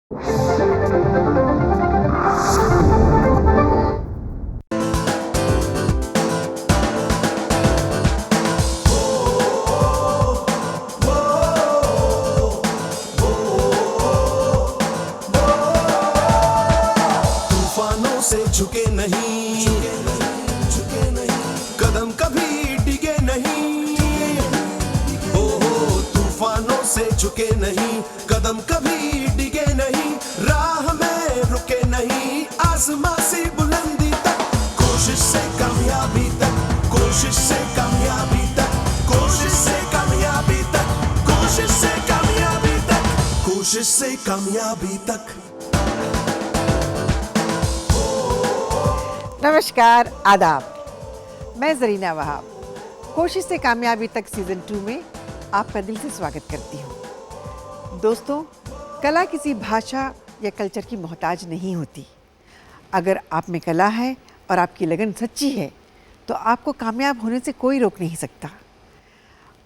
तूफानों से झुके नहीं, कदम कभी डिगे नहीं। हो तूफानों से झुके नहीं, कदम कभी डिगे नहीं। राह में रुके नहीं, आसमां से बुलंदी तक, कोशिश से कामयाबी तक, कोशिश से कामयाबी तक, कोशिश से कामयाबी तक, कोशिश से कामयाबी तक, कोशिश से कामयाबी तक। नमस्कार, आदाब। मैं ज़रीना वहाब कोशिश से कामयाबी तक सीज़न 2 में आपका दिल से स्वागत करती हूँ। दोस्तों, कला किसी भाषा या कल्चर की मोहताज नहीं होती। अगर आप में कला है और आपकी लगन सच्ची है तो आपको कामयाब होने से कोई रोक नहीं सकता।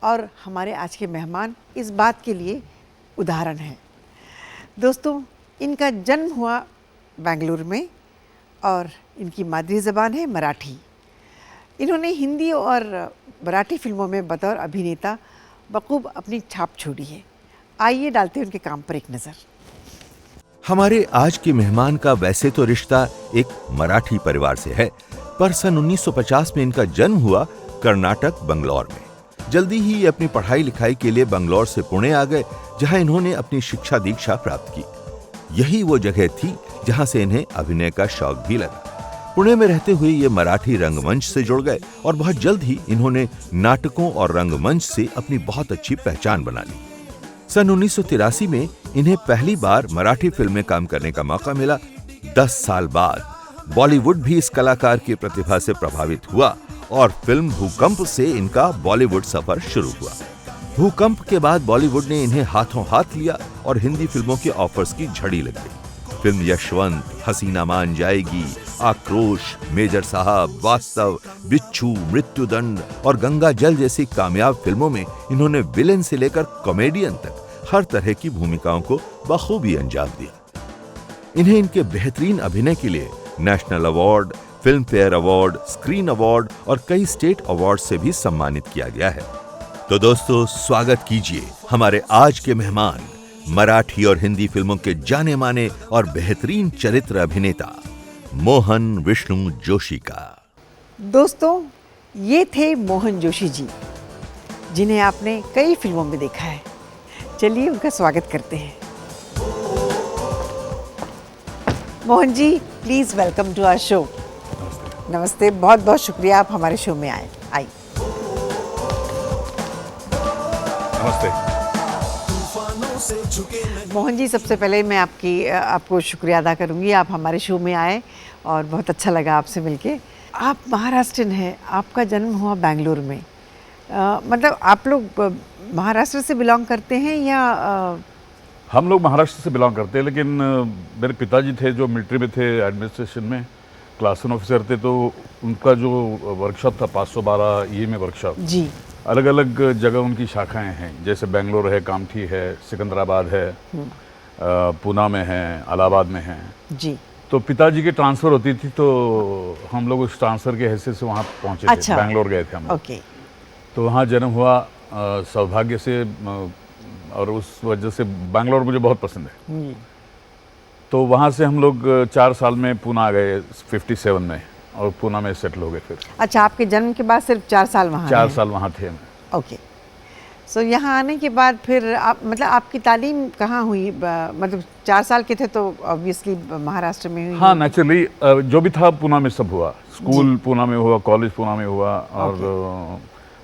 और हमारे आज के मेहमान इस बात के लिए उदाहरण हैं। दोस्तों, इनका जन्म हुआ बेंगलुरु में और इनकी मादरी ज़बान है मराठी। इन्होंने हिंदी और मराठी फिल्मों में बतौर अभिनेता बखूब अपनी छाप छोड़ी है। आइए डालते हैं उनके काम पर एक नज़र। हमारे आज के मेहमान का वैसे तो रिश्ता एक मराठी परिवार से है, पर सन 1950 में इनका जन्म हुआ कर्नाटक बंगलौर में। जल्दी ही ये अपनी पढ़ाई लिखाई के लिए बंगलौर से पुणे आ गए, जहां इन्होंने अपनी शिक्षा दीक्षा प्राप्त की। यही वो जगह थी जहां से इन्हें अभिनय का शौक भी लगा। पुणे में रहते हुए ये मराठी रंगमंच से जुड़ गए और बहुत जल्द ही इन्होंने नाटकों और रंगमंच से अपनी बहुत अच्छी पहचान बना ली। सन 1983 में इन्हें पहली बार मराठी फिल्म में काम करने का मौका मिला। 10 साल बाद बॉलीवुड भी इस कलाकार की प्रतिभा से प्रभावित हुआ और फिल्म भूकंप से इनका बॉलीवुड सफर शुरू हुआ। भूकंप के बाद बॉलीवुड ने इन्हें हाथों हाथ लिया और हिंदी फिल्मों के ऑफर्स की झड़ी लग गई। फिल्म यशवंत, हसीना मान जाएगी, आक्रोश, मेजर साहब, वास्तव, बिच्छू, मृत्युदंड और गंगा जल जैसी कामयाब फिल्मों में इन्होंने विलेन से लेकर कॉमेडियन तक हर तरह की भूमिकाओं को बखूबी अंजाम दिया। इन्हें इनके बेहतरीन अभिनय के लिए national award, film fair award, screen award और कई स्टेट अवार्ड से भी सम्मानित किया गया है। तो दोस्तों, स्वागत कीजिए हमारे आज के मेहमान, मराठी और हिंदी फिल्मों के जाने माने और बेहतरीन चरित्र अभिनेता मोहन विष्णु जोशी का। दोस्तों, ये थे मोहन जोशी जी, जिन्हें आपने कई फिल्मों में देखा है। चलिए उनका स्वागत करते हैं। Mohan ji, please welcome to our show. नमस्ते, बहुत बहुत शुक्रिया आप हमारे शो में आए। आइए। नमस्ते। मोहन जी, सबसे पहले मैं आपको शुक्रिया अदा करूंगी, आप हमारे शो में आए और बहुत अच्छा लगा आपसे मिलके। आप महाराष्ट्रन हैं, आपका जन्म हुआ बेंगलुरु में। मतलब आप लोग महाराष्ट्र से बिलोंग करते हैं या हम लोग महाराष्ट्र से बिलोंग करते हैं, लेकिन मेरे पिताजी थे जो मिलिट्री में थे, एडमिनिस्ट्रेशन में क्लास 1 ऑफिसर थे। तो उनका जो वर्कशॉप था 512 ये में वर्कशॉप जी, अलग अलग जगह उनकी शाखाएं हैं। जैसे बेंगलोर है, कामठी है, सिकंदराबाद है, पूना में है, इलाहाबाद में है जी। तो पिताजी की ट्रांसफ़र होती थी तो हम लोग उस ट्रांसफ़र के हैसियत से वहाँ पहुँचे थे। बेंगलोर गए थे हम लोग। ओके। तो वहाँ जन्म हुआ सौभाग्य से, और उस वजह से बेंगलोर मुझे बहुत पसंद है। तो वहाँ से हम लोग 4 साल में पूना आ गए 57 में, और पूना में सेटल हो गए फिर। अच्छा, आपके जन्म के बाद सिर्फ 4 साल वहाँ? 4 साल वहाँ थे। ओके। सो यहाँ आने के बाद फिर आप, मतलब आपकी तालीम कहाँ हुई? मतलब 4 साल के थे तो ऑब्वियसली महाराष्ट्र में हुई? हाँ, नेचुरली जो भी था पूना में सब हुआ। स्कूल पूना में हुआ, कॉलेज पूना में हुआ, और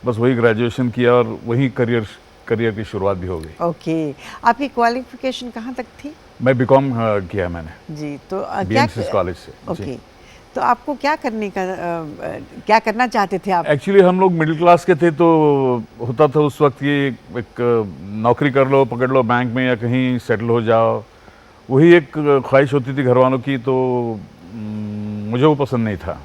बस वही ग्रेजुएशन किया और वही करियर की शुरुआत भी हो गई। ओके। आपकी क्वालिफिकेशन कहाँ तक थी? मैं बीकॉम किया मैंने जी। तो BNCS कॉलेज से। ओके। तो आपको क्या करना चाहते थे आप? एक्चुअली हम लोग मिडिल क्लास के थे, तो होता था उस वक्त ये एक नौकरी कर लो, पकड़ लो बैंक में या कहीं सेटल हो जाओ, वही एक ख्वाहिश होती थी घर वालों की। तो मुझे वो पसंद नहीं था,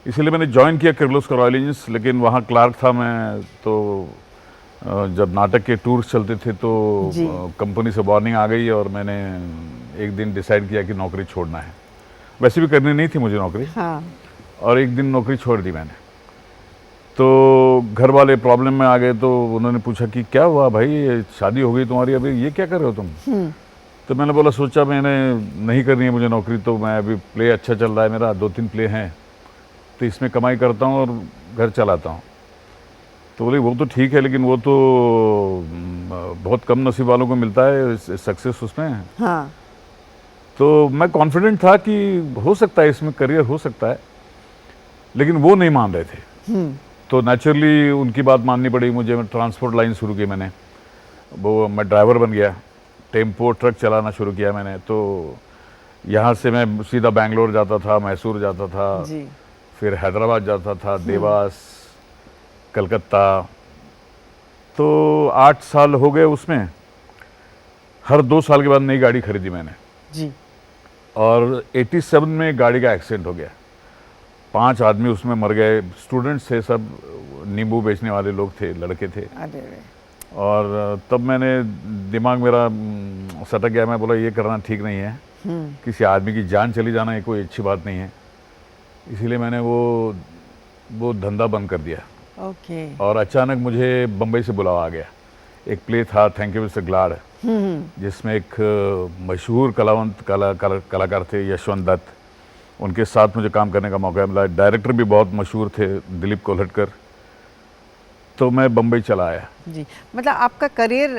इसलिए मैंने ज्वाइन किया किर्लोस्कर रॉयल इंजीनियर्स। लेकिन वहाँ क्लार्क था मैं। तो जब नाटक के टूर्स चलते थे तो कंपनी से वार्निंग आ गई और मैंने एक दिन डिसाइड किया कि नौकरी छोड़ना है। वैसे भी करनी नहीं थी मुझे नौकरी, हाँ। और एक दिन नौकरी छोड़ दी मैंने। तो घर वाले प्रॉब्लम में आ गए, तो उन्होंने पूछा कि क्या हुआ भाई, ये शादी हो गई तुम्हारी, अभी ये क्या कर रहे हो तुम? तो मैंने बोला, सोचा मैंने नहीं करनी है मुझे नौकरी, तो मैं अभी प्ले अच्छा चल रहा है मेरा, 2-3 प्ले हैं, तो इसमें कमाई करता हूँ और घर चलाता हूँ। तो बोले वो तो ठीक है, लेकिन वो तो बहुत कम नसीब वालों को मिलता है सक्सेस उसमें। हाँ। तो मैं कॉन्फिडेंट था कि हो सकता है इसमें करियर हो सकता है, लेकिन वो नहीं मान रहे थे। तो नेचुरली उनकी बात माननी पड़ी मुझे। मैं ट्रांसपोर्ट लाइन शुरू की मैंने, वो मैं ड्राइवर बन गया, टेम्पो ट्रक चलाना शुरू किया मैंने। तो यहाँ से मैं सीधा बैंगलोर जाता था, मैसूर जाता था, जी। फिर हैदराबाद जाता था, देवास, कलकत्ता। तो 8 साल हो गए उसमें। हर 2 साल के बाद नई गाड़ी खरीदी मैंने, जी। और 87 में गाड़ी का एक्सीडेंट हो गया। 5 आदमी उसमें मर गए। स्टूडेंट्स थे सब, नींबू बेचने वाले लोग थे, लड़के थे। अरे और तब मैंने दिमाग मेरा सटक गया। मैं बोला ये करना ठीक नहीं है, किसी आदमी की जान चली जाना ये कोई अच्छी बात नहीं है। इसीलिए मैंने वो धंधा बंद कर दिया। ओके। और अचानक मुझे बम्बई से बुलावा आ गया। एक प्ले था थैंक यू मिस्टर ग्लाड, जिसमें एक मशहूर कलाकार थे यशवंत दत्त, उनके साथ मुझे काम करने का मौका मिला। डायरेक्टर भी बहुत मशहूर थे, दिलीप कोल्हटकर। तो मैं बम्बई चला आया। जी, मतलब आपका करियर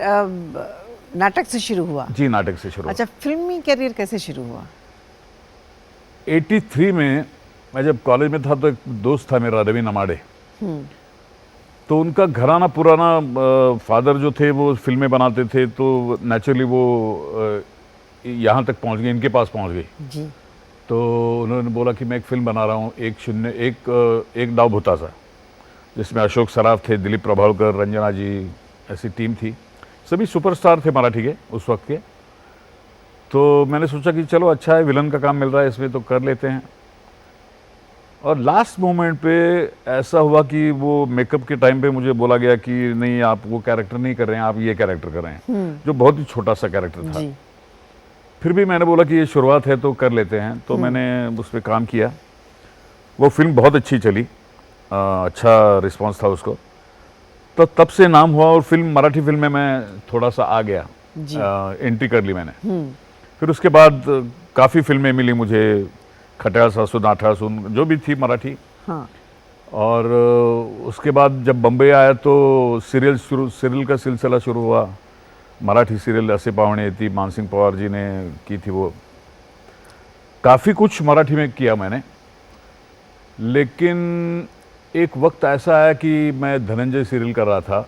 नाटक से शुरू हुआ? जी, नाटक से शुरू। अच्छा, फिल्मी करियर कैसे शुरू हुआ? 83 में मैं जब कॉलेज में था, तो एक दोस्त था मेरा, रवि नमाडे। तो उनका घराना पुराना फादर जो थे वो फिल्में बनाते थे, तो नेचुरली वो यहाँ तक पहुँच गए, इनके पास पहुँच गई। जी। तो उन्होंने बोला कि मैं एक फिल्म बना रहा हूँ, एक दाव भुतासा, जिसमें अशोक सराफ थे, दिलीप प्रभावकर, रंजना जी, ऐसी टीम थी। सभी सुपरस्टार थे मराठी के उस वक्त के। तो मैंने सोचा कि चलो अच्छा है, विलन का काम मिल रहा है इसमें, तो कर लेते हैं। और लास्ट मोमेंट पे ऐसा हुआ कि वो मेकअप के टाइम पे मुझे बोला गया कि नहीं, आप वो कैरेक्टर नहीं कर रहे हैं, आप ये कैरेक्टर कर रहे हैं, जो बहुत ही छोटा सा कैरेक्टर था। जी। फिर भी मैंने बोला कि ये शुरुआत है तो कर लेते हैं। तो मैंने उस पर काम किया। वो फिल्म बहुत अच्छी चली, अच्छा रिस्पांस था उसको। तो तब से नाम हुआ, और मराठी फिल्म में मैं थोड़ा सा आ गया, एंट्री कर ली मैंने। फिर उसके बाद काफ़ी फिल्में मिली मुझे, खट्याळ सासून, आठासून, जो भी थी मराठी। हाँ। और उसके बाद जब बम्बई आया तो सीरियल का सिलसिला शुरू हुआ। मराठी सीरियल असे पावणे थी, मानसिंह पवार जी ने की थी। वो काफ़ी कुछ मराठी में किया मैंने। लेकिन एक वक्त ऐसा आया कि मैं धनंजय सीरियल कर रहा था।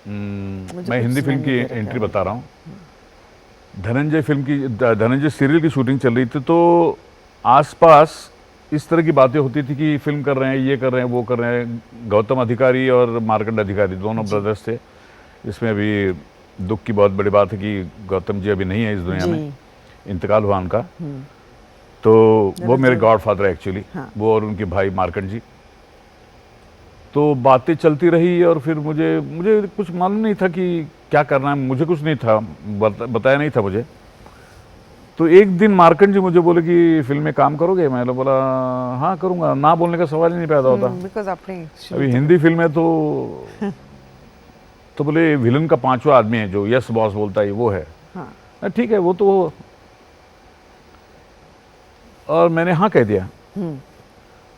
मैं हिंदी फिल्म की एंट्री बता रहा हूँ। धनंजय सीरियल की शूटिंग चल रही थी। तो आसपास इस तरह की बातें होती थी कि फिल्म कर रहे हैं, ये कर रहे हैं, वो कर रहे हैं। गौतम अधिकारी और मार्कंड अधिकारी दोनों ब्रदर्स थे। इसमें अभी दुख की बहुत बड़ी बात है कि गौतम जी अभी नहीं है इस दुनिया में, इंतकाल हुआ उनका। तो वो मेरे गॉडफादर है एक्चुअली। हाँ। वो और उनके भाई मार्कंड जी। तो बातें चलती रही, और फिर मुझे कुछ मालूम नहीं था कि क्या करना है, मुझे कुछ नहीं था, बताया नहीं था मुझे। तो एक दिन मार्कंड जी मुझे बोले कि फिल्म में काम करोगे? मैंने बोला हाँ करूँगा, ना बोलने का सवाल ही नहीं पैदा होता। बिकॉज आपने अभी हिंदी फिल्म है तो बोले विलन का 5वां आदमी है जो यस बॉस बोलता है, वो है। हाँ। ठीक है, वो तो। और मैंने हाँ कह दिया।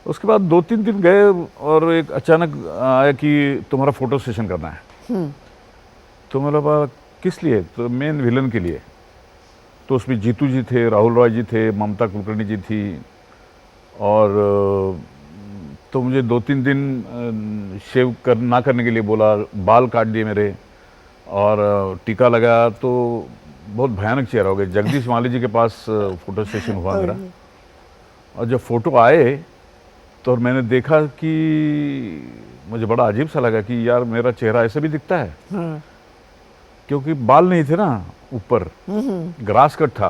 उसके बाद 2-3 दिन गए, और एक अचानक आया कि तुम्हारा फोटो सेशन करना है। तो मैंने बोला किस लिए? तो मेन विलन के लिए। तो उसमें जीतू जी थे, राहुल रॉय जी थे, ममता कुलकर्णी जी थी। और तो मुझे 2-3 दिन शेव ना करने के लिए बोला, बाल काट दिए मेरे, और टीका लगाया। तो बहुत भयानक चेहरा हो गया। जगदीश माली जी के पास फोटो सेशन हुआ मेरा। और जब फोटो आए तो मैंने देखा कि मुझे बड़ा अजीब सा लगा कि यार मेरा चेहरा ऐसे भी दिखता है। क्योंकि बाल नहीं थे ना ऊपर, ग्रास कट था।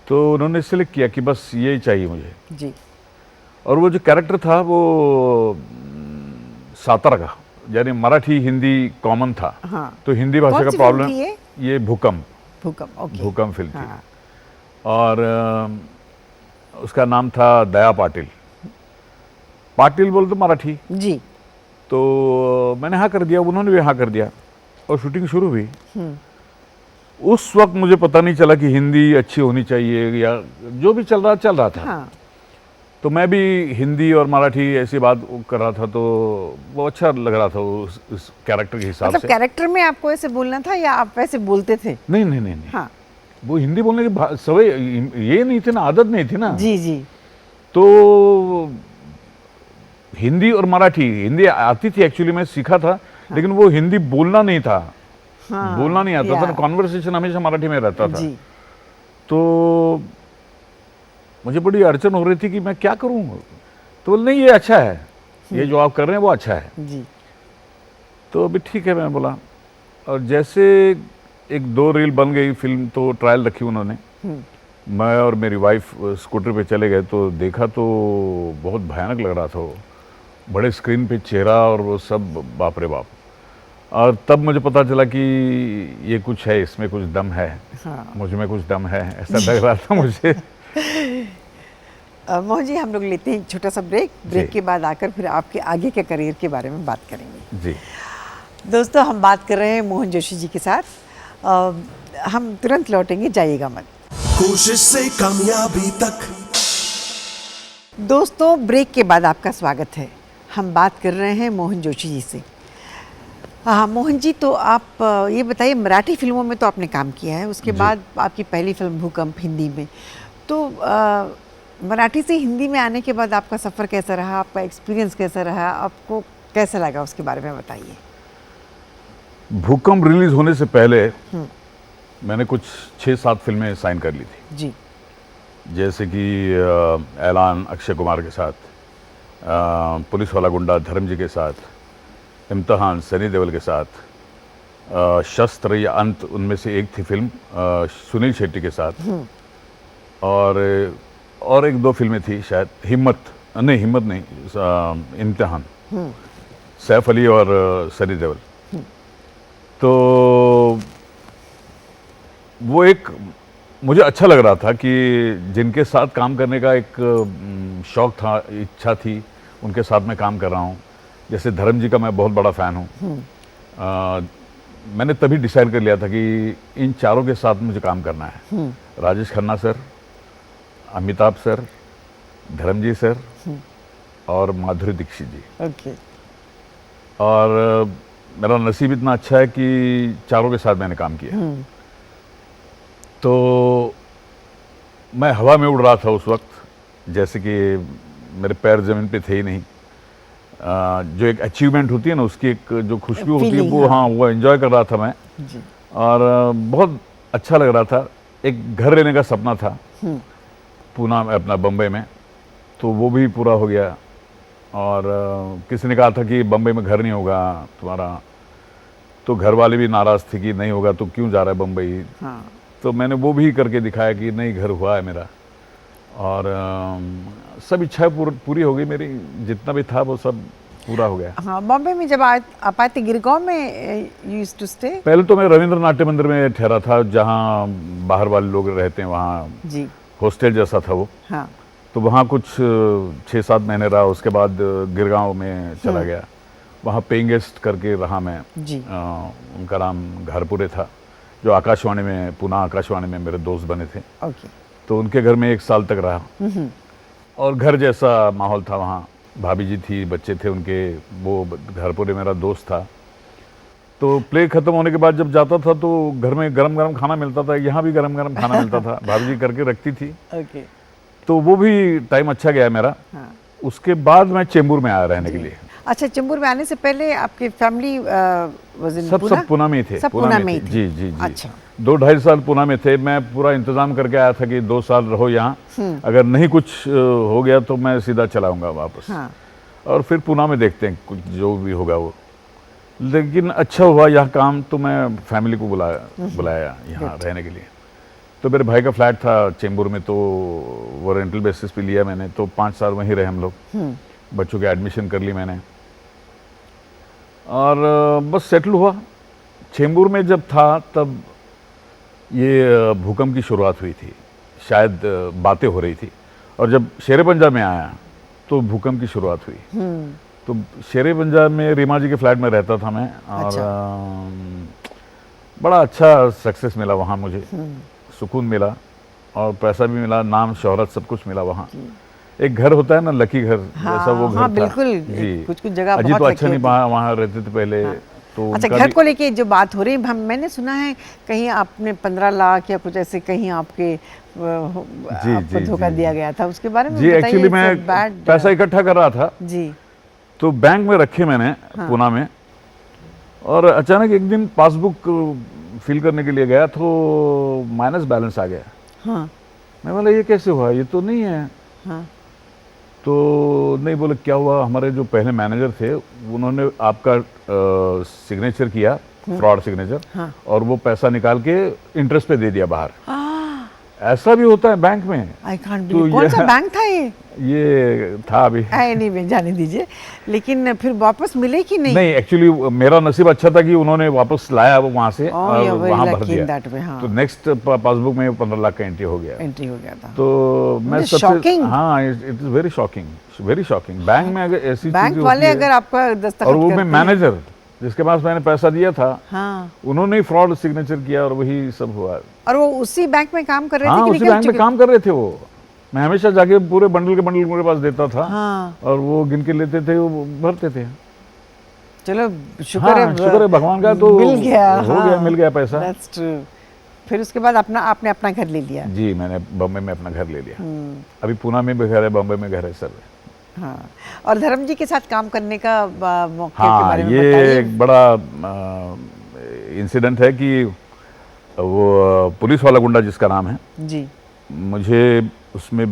तो उन्होंने सिलेक्ट किया कि बस यही चाहिए मुझे जी। और वो जो कैरेक्टर था वो सातारा का, यानी मराठी हिंदी कॉमन था। हाँ। तो हिंदी भाषा कौन का सी फिल्म प्रॉब्लम, थी ये? ये भूकंप। भूकंप, ओके। भूकंप फिल्म थी। हाँ। और उसका नाम था दया पाटिल। पाटिल बोल तो मराठी। जी। तो मैंने हाँ कर दिया, उन्होंने भी हाँ कर दिया और शूटिंग शुरू हुई। उस वक्त मुझे पता नहीं चला कि हिंदी अच्छी होनी चाहिए या जो भी चल रहा था। हाँ। तो मैं भी हिंदी और मराठी ऐसी बात कर रहा था, तो वो अच्छा लग रहा था उस कैरेक्टर के हिसाब मतलब से। कैरेक्टर में आपको ऐसे बोलना था या आप वैसे बोलते थे? नहीं नहीं नहीं नहीं, हाँ। वो हिंदी बोलने की सवय ये नहीं थी ना, आदत नहीं थी ना। जी जी। तो हिंदी और मराठी, हिंदी आती थी एक्चुअली, मैं सीखा था। लेकिन वो हिंदी बोलना नहीं था। हाँ, बोलना नहीं आता था, या। कॉन्वर्सेशन हमेशा मराठी में रहता था। जी। तो मुझे बड़ी अड़चन हो रही थी कि मैं क्या करूं। तो बोले नहीं, ये अच्छा है, ये जो आप कर रहे हैं वो अच्छा है। जी। तो अभी ठीक है, मैं बोला। और जैसे एक 2 रील बन गई फिल्म, तो ट्रायल रखी उन्होंने। मैं और मेरी वाइफ स्कूटर पे चले गए, तो देखा तो बहुत भयानक लग रहा था वो। बड़े स्क्रीन पे चेहरा और वो सब, बाप रे बाप। और तब मुझे पता चला कि ये कुछ है, इसमें कुछ दम है। हाँ। मुझ में कुछ दम है, ऐसा लग रहा था मुझे। मोहन जी, हम लोग लेते हैं एक छोटा सा ब्रेक के बाद आकर फिर आपके आगे के करियर के बारे में बात करेंगे। जी। दोस्तों, हम बात कर रहे हैं मोहन जोशी जी के साथ। हम तुरंत लौटेंगे, जाइएगा मत। कोशिश से कामयाबी तक। दोस्तों, ब्रेक के बाद आपका स्वागत है। हम बात कर रहे हैं मोहन जोशी जी से। हाँ मोहन जी, तो आप ये बताइए, मराठी फिल्मों में तो आपने काम किया है, उसके बाद आपकी पहली फिल्म भूकंप हिंदी में। तो मराठी से हिंदी में आने के बाद आपका सफ़र कैसा रहा, आपका एक्सपीरियंस कैसा रहा, आपको कैसा लगा, उसके बारे में बताइए। भूकंप रिलीज होने से पहले मैंने कुछ 6-7 फिल्में साइन कर ली थी। जी। जैसे कि ऐलान अक्षय कुमार के साथ, पुलिस वाला गुंडा धर्म जी के साथ, इम्तिहान सनी देओल के साथ, शस्त्र या अंत उनमें से एक थी फिल्म सुनील शेट्टी के साथ। और 1-2 फिल्में थी शायद, हिम्मत नहीं, इम्तिहान, सैफ अली और सनी देओल। तो वो एक मुझे अच्छा लग रहा था कि जिनके साथ काम करने का एक शौक था, इच्छा थी, उनके साथ मैं काम कर रहा हूँ। जैसे धर्म जी का मैं बहुत बड़ा फ़ैन हूँ। मैंने तभी डिसाइड कर लिया था कि इन चारों के साथ मुझे काम करना है। Rajesh Khanna sir, Amitabh sir, Dharamji sir और माधुरी दीक्षित जी। ओके। और मेरा नसीब इतना अच्छा है कि चारों के साथ मैंने काम किया। तो मैं हवा में उड़ रहा था उस वक्त, जैसे कि मेरे पैर ज़मीन पे थे ही नहीं। जो एक अचीवमेंट होती है ना, उसकी एक जो खुशबू होती है, वो हाँ, वो एंजॉय कर रहा था मैं। जी। और बहुत अच्छा लग रहा था। एक घर लेने का सपना था पूना में, अपना बम्बई में, तो वो भी पूरा हो गया। और किसी ने कहा था कि बम्बई में घर नहीं होगा तुम्हारा, तो घर वाले भी नाराज़ थे कि नहीं होगा तो क्यों जा रहा है बम्बई। हाँ। तो मैंने वो भी करके दिखाया कि नहीं, घर हुआ है मेरा। और सब इच्छाएं पूरी हो गई मेरी, जितना भी था वो सब पूरा हो गया। हाँ, बॉम्बे में जब आप आए थे, गिरगांव में यू यूज्ड टू स्टे? पहले तो मैं रविंद्र नाट्य मंदिर में ठहरा था, जहाँ बाहर वाले लोग रहते हैं, वहाँ जी। हॉस्टल जैसा था वो। हाँ। तो वहाँ कुछ 6-7 महीने रहा। उसके बाद गिरगांव में चला गया, वहाँ पेइंग गेस्ट करके रहा मैं। जी। उनका नाम घरपुरे था, जो आकाशवाणी में, पुणे आकाशवाणी में मेरे दोस्त बने थे। ओके। तो उनके घर में 1 साल तक रहा। और घर जैसा माहौल था वहाँ। भाभी जी थी, बच्चे थे उनके। वो घरपुरे मेरा दोस्त था। तो प्ले खत्म होने के बाद जब जाता था तो घर में गरम गरम खाना मिलता था, यहाँ भी गरम गरम खाना मिलता था, भाभी जी करके रखती थी। ओके। तो वो भी टाइम अच्छा गया मेरा। हाँ। उसके बाद मैं चेंबूर में आया रहने के लिए। अच्छा, चेंबूर में आने से पहले आपकी फैमिली वाज इन पुणे? सब पुणे में थे। सब पुणे में ही थे। जी जी जी। अच्छा। 2-2.5 साल पुणे में थे। मैं पूरा इंतजाम करके आया था कि 2 साल रहो यहाँ, अगर नहीं कुछ हो गया तो मैं सीधा चलाऊंगा वापस। हाँ। और फिर पुणे में देखते हैं कुछ जो भी होगा वो। लेकिन अच्छा हुआ यहाँ काम, तो मैं फैमिली को बुलाया यहाँ रहने के लिए। तो मेरे भाई का फ्लैट था चेंबूर में, तो वो रेंटल बेसिस पे लिया मैंने। तो 5 साल वहीं रहे हम लोग। बच्चों की एडमिशन कर ली मैंने और बस सेटल हुआ। चेंबूर में जब था तब ये भूकंप की शुरुआत हुई थी, शायद बातें हो रही थी, और जब शेरे पंजाब में आया तो भूकंप की शुरुआत हुई। तो शेरे पंजाब में रीमा जी के फ्लैट में रहता था मैं, और अच्छा। बड़ा अच्छा सक्सेस मिला वहाँ मुझे, सुकून मिला और पैसा भी मिला, नाम शोहरत सब कुछ मिला वहाँ। एक घर होता है ना, लकी घर, जैसा वो घर हाँ, था। बिल्कुल। जी, कुछ जगह अजीत बहुत तो लकी अच्छा नहीं होती है। वहाँ रहते थे पहले। तो अच्छा, उनका घर भी- को लेके जो बात हो रही है, मैंने सुना है कहीं आपने 15 लाख या कुछ ऐसे कहीं आपके आपको जी, धोखा जी, दिया जी। गया था, उसके बारे में जी, बताइए। एक्चुअली it's a मैं bad, पैसा इकट्ठा कर रहा था, जी। तो बैंक में रखे मैंने पूना में, और अचानक एक दिन पासबुक फिल करने के लिए गया तो माइनस बैलेंस आ गया। हाँ मैं बोला ये कैसे हुआ, ये तो नहीं है। हाँ तो नहीं, बोले क्या हुआ, हमारे जो पहले मैनेजर थे उन्होंने आपका सिग्नेचर किया, फ्रॉड सिग्नेचर, हाँ। और वो पैसा निकाल के इंटरेस्ट पे दे दिया बाहर। ऐसा भी होता है बैंक में। आई कांट तो बिलीव। कौन सा ये- बैंक था ये? ये था अभी। एनीवे, जाने दीजिए। लेकिन फिर वापस मिले कि नहीं? नहीं, एक्चुअली मेरा नसीब अच्छा था कि उन्होंने वापस लाया वो वहाँ से, Oh, और you're very वहाँ भर lucky in दिया। that way, हाँ। तो नेक्स्ट पासबुक में 15 लाख का एंट्री हो गया। एंट्री हो गया था। तो मैं मतलब सबसे, shocking। हाँ, it is very shocking, very shocking. Bank में अगर ऐसी बैंक चीजें वाले होती है, अगर आपका दस्तखत और वो मैं करते हैं- मैनेजर जिसके पास मैंने पैसा दिया था, हाँ, उन्होंने ही फ्रॉड सिग्नेचर किया और वही सब हुआ। और वो उसी बैंक में काम कर रहे थे हाँ, कि उसी निकल बैंक में चुके? काम कर रहे थे वो। मैं हमेशा जाके पूरे बंडल के बंडल मेरे पास देता था, हाँ। और वो गिन के लेते थे, वो भरते थे। चलो, शुक्र हाँ, है, शुक्र है भगवान का, तो मिल गया। हो गया, मिल गया पैसा। That's true। फिर उसके बाद आपने अपना घर ले लिया। जी, मैंने बम्बई में अपना घर ले लिया। अभी पूना में भी घर है, बम्बई में घर है सर। हाँ, और धर्म जी के साथ काम करने का मौके के हाँ, बारे में ये बताइए। एक बड़ा इंसिडेंट है कि वो पुलिस वाला गुंडा जिसका नाम है, जी। मुझे उसमें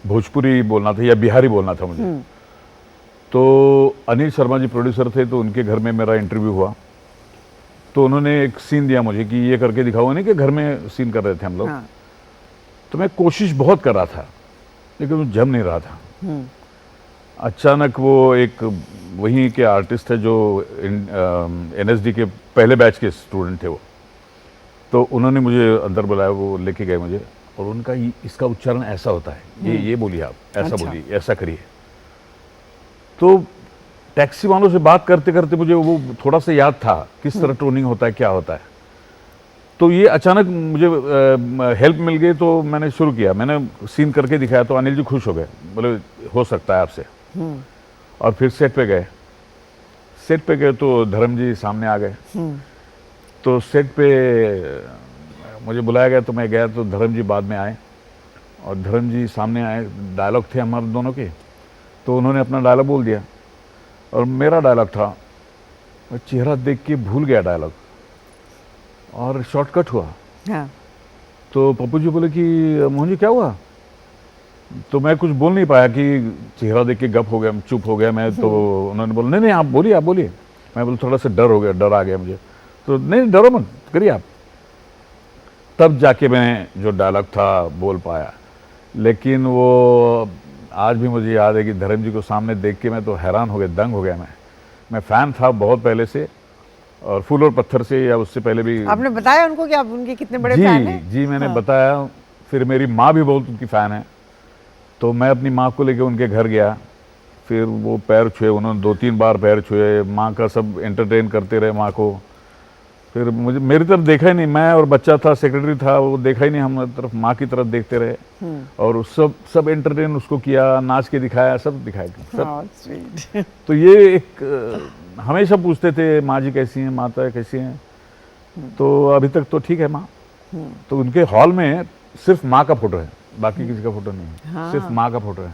भोजपुरी बोलना था या बिहारी बोलना था मुझे। तो अनिल शर्मा जी प्रोड्यूसर थे, तो उनके घर में मेरा इंटरव्यू हुआ। तो उन्होंने एक सीन दिया मुझे कि ये करके दिखाओ, नहीं कि घर में सीन कर रहे थे हम लोग। हाँ। तो मैं कोशिश बहुत कर रहा था, लेकिन वो जम नहीं रहा था। अचानक वो एक वहीं के आर्टिस्ट है जो एनएसडी के पहले बैच के स्टूडेंट थे वो, तो उन्होंने मुझे अंदर बुलाया, वो लेके गए मुझे, और उनका इसका उच्चारण ऐसा होता है, ये बोलिए आप, ऐसा अच्छा। बोलिए, ऐसा करिए। तो टैक्सी वालों से बात करते करते मुझे वो थोड़ा सा याद था किस तरह टोनिंग होता है, क्या होता है। तो ये अचानक मुझे हेल्प मिल गई, तो मैंने शुरू किया, मैंने सीन करके दिखाया, तो अनिल जी खुश हो गए, बोले हो सकता है आपसे। और फिर सेट पे गए, सेट पे गए तो धर्म जी सामने आ गए। तो सेट पे मुझे बुलाया गया, तो मैं गया, तो धर्म जी बाद में आए, और धर्म जी सामने आए, डायलॉग थे हमारे दोनों के, तो उन्होंने अपना डायलॉग बोल दिया, और मेरा डायलॉग था, मैं चेहरा देख के भूल गया डायलॉग, और शॉर्टकट हुआ। हाँ। तो पप्पू जी बोले कि मोहन जी क्या हुआ, तो मैं कुछ बोल नहीं पाया कि चेहरा देख के गप हो गया, चुप हो गया मैं। तो उन्होंने बोला नहीं नहीं आप बोलिए, आप बोलिए। मैं बोला थोड़ा सा डर हो गया, डर आ गया मुझे। तो नहीं डरो मत, करिए आप। तब जाके मैं जो डायलॉग था बोल पाया। लेकिन वो आज भी मुझे याद है कि धर्म जी को सामने देख के मैं तो हैरान हो गया, दंग हो गया। मैं फ़ैन था बहुत पहले से, और फूल और पत्थर से, या उससे पहले भी। आपने बताया उनको कि आप उनके कितने बड़े जी फैन हैं? जी, मैंने बताया। फिर मेरी माँ भी बहुत उनकी फ़ैन है, तो मैं अपनी माँ को लेके उनके घर गया। फिर वो पैर छुए, उन्होंने 2-3 बार पैर छुए, माँ का सब एंटरटेन करते रहे माँ को। फिर मुझे मेरी तरफ देखा ही नहीं, मैं और बच्चा था, सेक्रेटरी था, वो देखा ही नहीं हमारी तरफ, माँ की तरफ देखते रहे। और सब एंटरटेन उसको किया, नाच के दिखाया, सब दिखाया सब। हाँ, sweet। तो ये एक हमेशा पूछते थे माँ जी कैसी हैं, माता कैसी हैं। तो अभी तक तो ठीक है माँ। तो उनके हॉल में सिर्फ माँ का फोटो है, बाकी किसी का फोटो नहीं है। हाँ। सिर्फ माँ का फोटो है।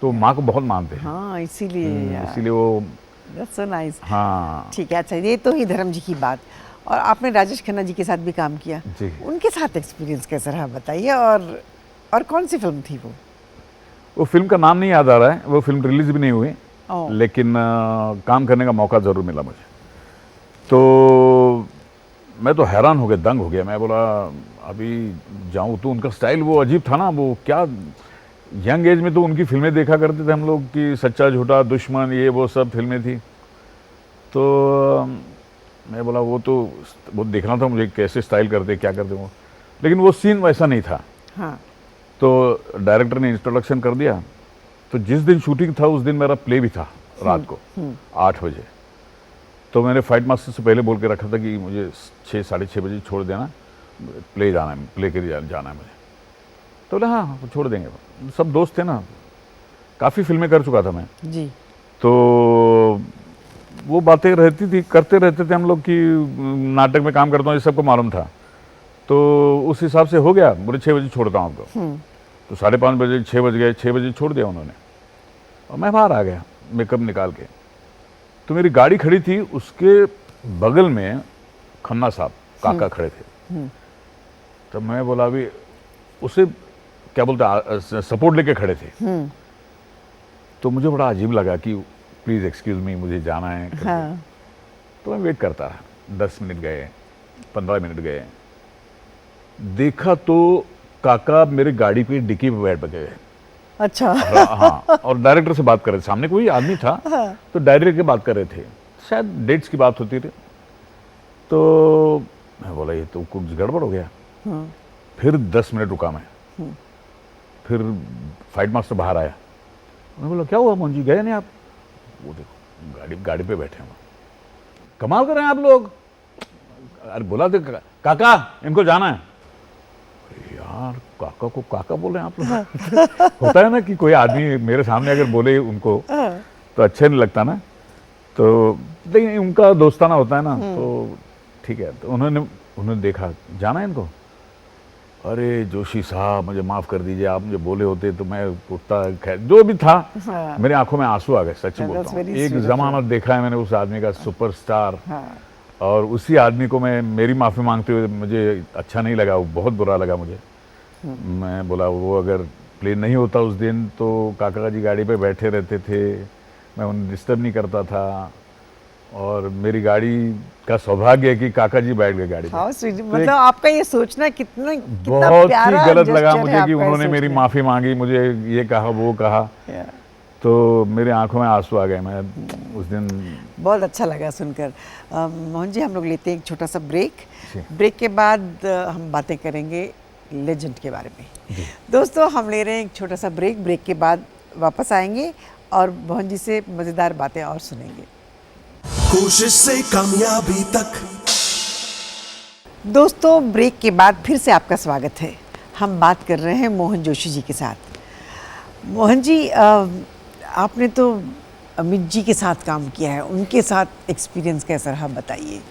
तो माँ को बहुत मानते हैं। हाँ, इसीलिए इसीलिए वो, That's so nice। हाँ ठीक है। अच्छा, ये तो ही धर्म जी की बात। और आपने राजेश खन्ना जी के साथ भी काम किया। जी। उनके साथ एक्सपीरियंस कैसा रहा बताइए। और कौन सी फिल्म थी वो फिल्म का नाम नहीं याद आ रहा है, वो फिल्म रिलीज भी नहीं हुई। ओह। लेकिन काम करने का मौका ज़रूर मिला मुझे। तो मैं तो हैरान हो गया, दंग हो गया। मैं बोला अभी जाऊँ तो उनका स्टाइल वो अजीब था ना, वो क्या यंग एज में तो उनकी फिल्में देखा करते थे हम लोग कि सच्चा झूठा, दुश्मन, ये वो सब फिल्में थी। तो मैं बोला वो देखना था मुझे कैसे स्टाइल करते क्या करते वो, लेकिन वो सीन वैसा नहीं था। हाँ। तो डायरेक्टर ने इंट्रोडक्शन कर दिया। तो जिस दिन शूटिंग था उस दिन मेरा प्ले भी था रात को 8 बजे। तो मैंने फाइट मास्टर से पहले बोल के रखा था कि मुझे 6 साढ़े 6 बजे छोड़ देना, प्ले जाना है, प्ले के लिए जाना है मुझे। तो बोला हाँ छोड़ देंगे। सब दोस्त थे ना, काफ़ी फिल्में कर चुका था मैं। जी। तो वो बातें रहती थी, करते रहते थे हम लोग कि नाटक में काम करता हूँ, ये सबको मालूम था। तो उस हिसाब से हो गया, बोले 6 बजे छोड़ता हूँ आपको। तो 5:30 बजे 6 बज गए, 6 बजे छोड़ दिया उन्होंने और मैं बाहर आ गया मेकअप निकाल के। तो मेरी गाड़ी खड़ी थी, उसके बगल में खन्ना साहब काका खड़े थे। तो मैं बोला अभी उसे क्या बोलते सपोर्ट लेके खड़े थे। तो मुझे बड़ा अजीब लगा कि प्लीज़ एक्सक्यूज़ मी, मुझे जाना है। हाँ। तो मैं वेट करता रहा, 10 मिनट गए, 15 मिनट गए, देखा तो काका मेरे गाड़ी पे डिक्की पे बैठ गए। अच्छा। हाँ, और डायरेक्टर से बात कर रहे थे, सामने कोई आदमी था। तो डायरेक्टर की बात कर रहे थे, शायद डेट्स की बात होती थी। तो मैं बोला ये तो कुछ गड़बड़ हो गया। फिर 10 मिनट रुका मैं, फिर फाइट मास्टर बाहर आया। मैं बोला क्या हुआ मोहन जी, गए नहीं आप? वो देखो गाड़ी पे बैठे हैं, कमाल कर रहे हैं आप लोग। अरे बोला तो काका इनको जाना है। यार काका को काका बोले आप लोग। होता है ना कि कोई आदमी मेरे सामने अगर बोले उनको तो अच्छा नहीं लगता ना। तो लेकिन उनका दोस्ताना होता है ना, तो ठीक है। तो उन्होंने देखा जाना है इनको। अरे जोशी साहब मुझे माफ़ कर दीजिए, आप मुझे बोले होते तो मैं उठता, खैर जो भी था। हाँ। मेरी आंखों में आंसू आ गए, सच बोलता हूँ। एक जमानत देखा है मैंने उस आदमी का, सुपरस्टार। और उसी आदमी को मेरी माफ़ी मांगते हुए मुझे अच्छा नहीं लगा, वो बहुत बुरा लगा मुझे। मैं बोला वो अगर प्लेन नहीं होता उस दिन तो काका जी गाड़ी पे बैठे रहते थे, मैं उन्हें डिस्टर्ब नहीं करता था। और मेरी गाड़ी का सौभाग्य है कि काका जी बैठ गए गाड़ी पे। मतलब आपका ये सोचना कितना बहुत प्यारा ही गलत लगा gesture है मुझे कि आपका उन्होंने ये मेरी सोचना। माफ़ी मांगी, मुझे ये कहा वो कहा। तो मेरी आंखों में आंसू आ गए। मैं उस दिन बहुत अच्छा लगा सुनकर। मोहन जी हम लोग लेते हैं एक छोटा सा ब्रेक के बाद हम बातें करेंगे लेजेंड के बारे में। दोस्तों हम ले रहे हैं एक छोटा सा ब्रेक के बाद वापस आएंगे और मोहन जी से मज़ेदार बातें और सुनेंगे। कोशिश से कामयाबी तक। दोस्तों ब्रेक के बाद फिर से आपका स्वागत है। हम बात कर रहे हैं मोहन जोशी जी के साथ। मोहन जी आपने तो अमित जी के साथ काम किया है, उनके साथ एक्सपीरियंस कैसा रहा बताइए।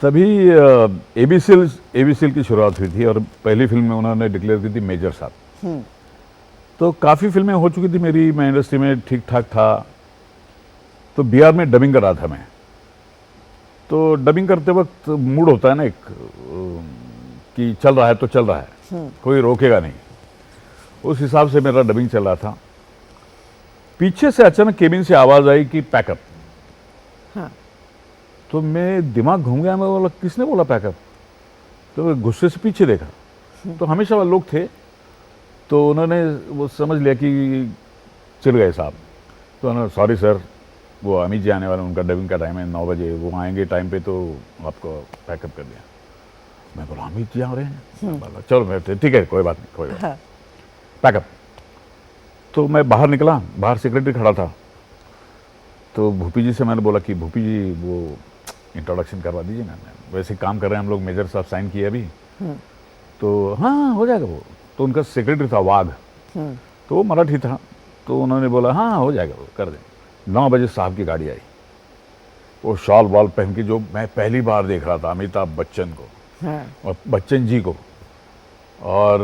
तभी एबीसीएल की शुरुआत हुई थी और पहली फिल्म में उन्होंने डिक्लेयर की थी मेजर साहब। तो काफ़ी फिल्में हो चुकी थी मेरी, मैं इंडस्ट्री में ठीक ठाक था। तो बिहार में डबिंग कर रहा था मैं। तो डबिंग करते वक्त मूड होता है ना एक कि चल रहा है तो चल रहा है, कोई रोकेगा नहीं। उस हिसाब से मेरा डबिंग चल रहा था। पीछे से अचानक केबिन से आवाज़ आई कि पैकअप। हाँ। तो मैं दिमाग घूम गया, मैं बोला किसने बोला पैकअप? तो मैं गुस्से से पीछे देखा तो हमेशा वो लोग थे। तो उन्होंने वो समझ लिया कि चल गए साहब। तो उन्होंने सॉरी सर, वो अमित जी आने वाले, उनका डबिंग का टाइम है 9 बजे, वो आएंगे टाइम पे तो आपको पैकअप कर दिया। मैं बोला अमित जी आ रहे हैं? मैं बोला चलो मैं ठीक है कोई बात नहीं, कोई बात नहीं। पैकअप। तो मैं बाहर निकला, बाहर सेक्रेटरी खड़ा था। तो भूपी जी से मैंने बोला कि भूपी जी वो इंट्रोडक्शन करवा दीजिए ना, वैसे काम कर रहे हैं हम लोग, मेजर साहब साइन किए अभी। तो हाँ हो जाएगा वो। तो उनका सेक्रेटरी था वाघ, तो वो मराठी था। तो उन्होंने बोला हाँ हो जाएगा वो, कर दें। 9 बजे साहब की गाड़ी आई, वो शॉल वॉल पहन के, जो मैं पहली बार देख रहा था अमिताभ बच्चन को और बच्चन जी को। और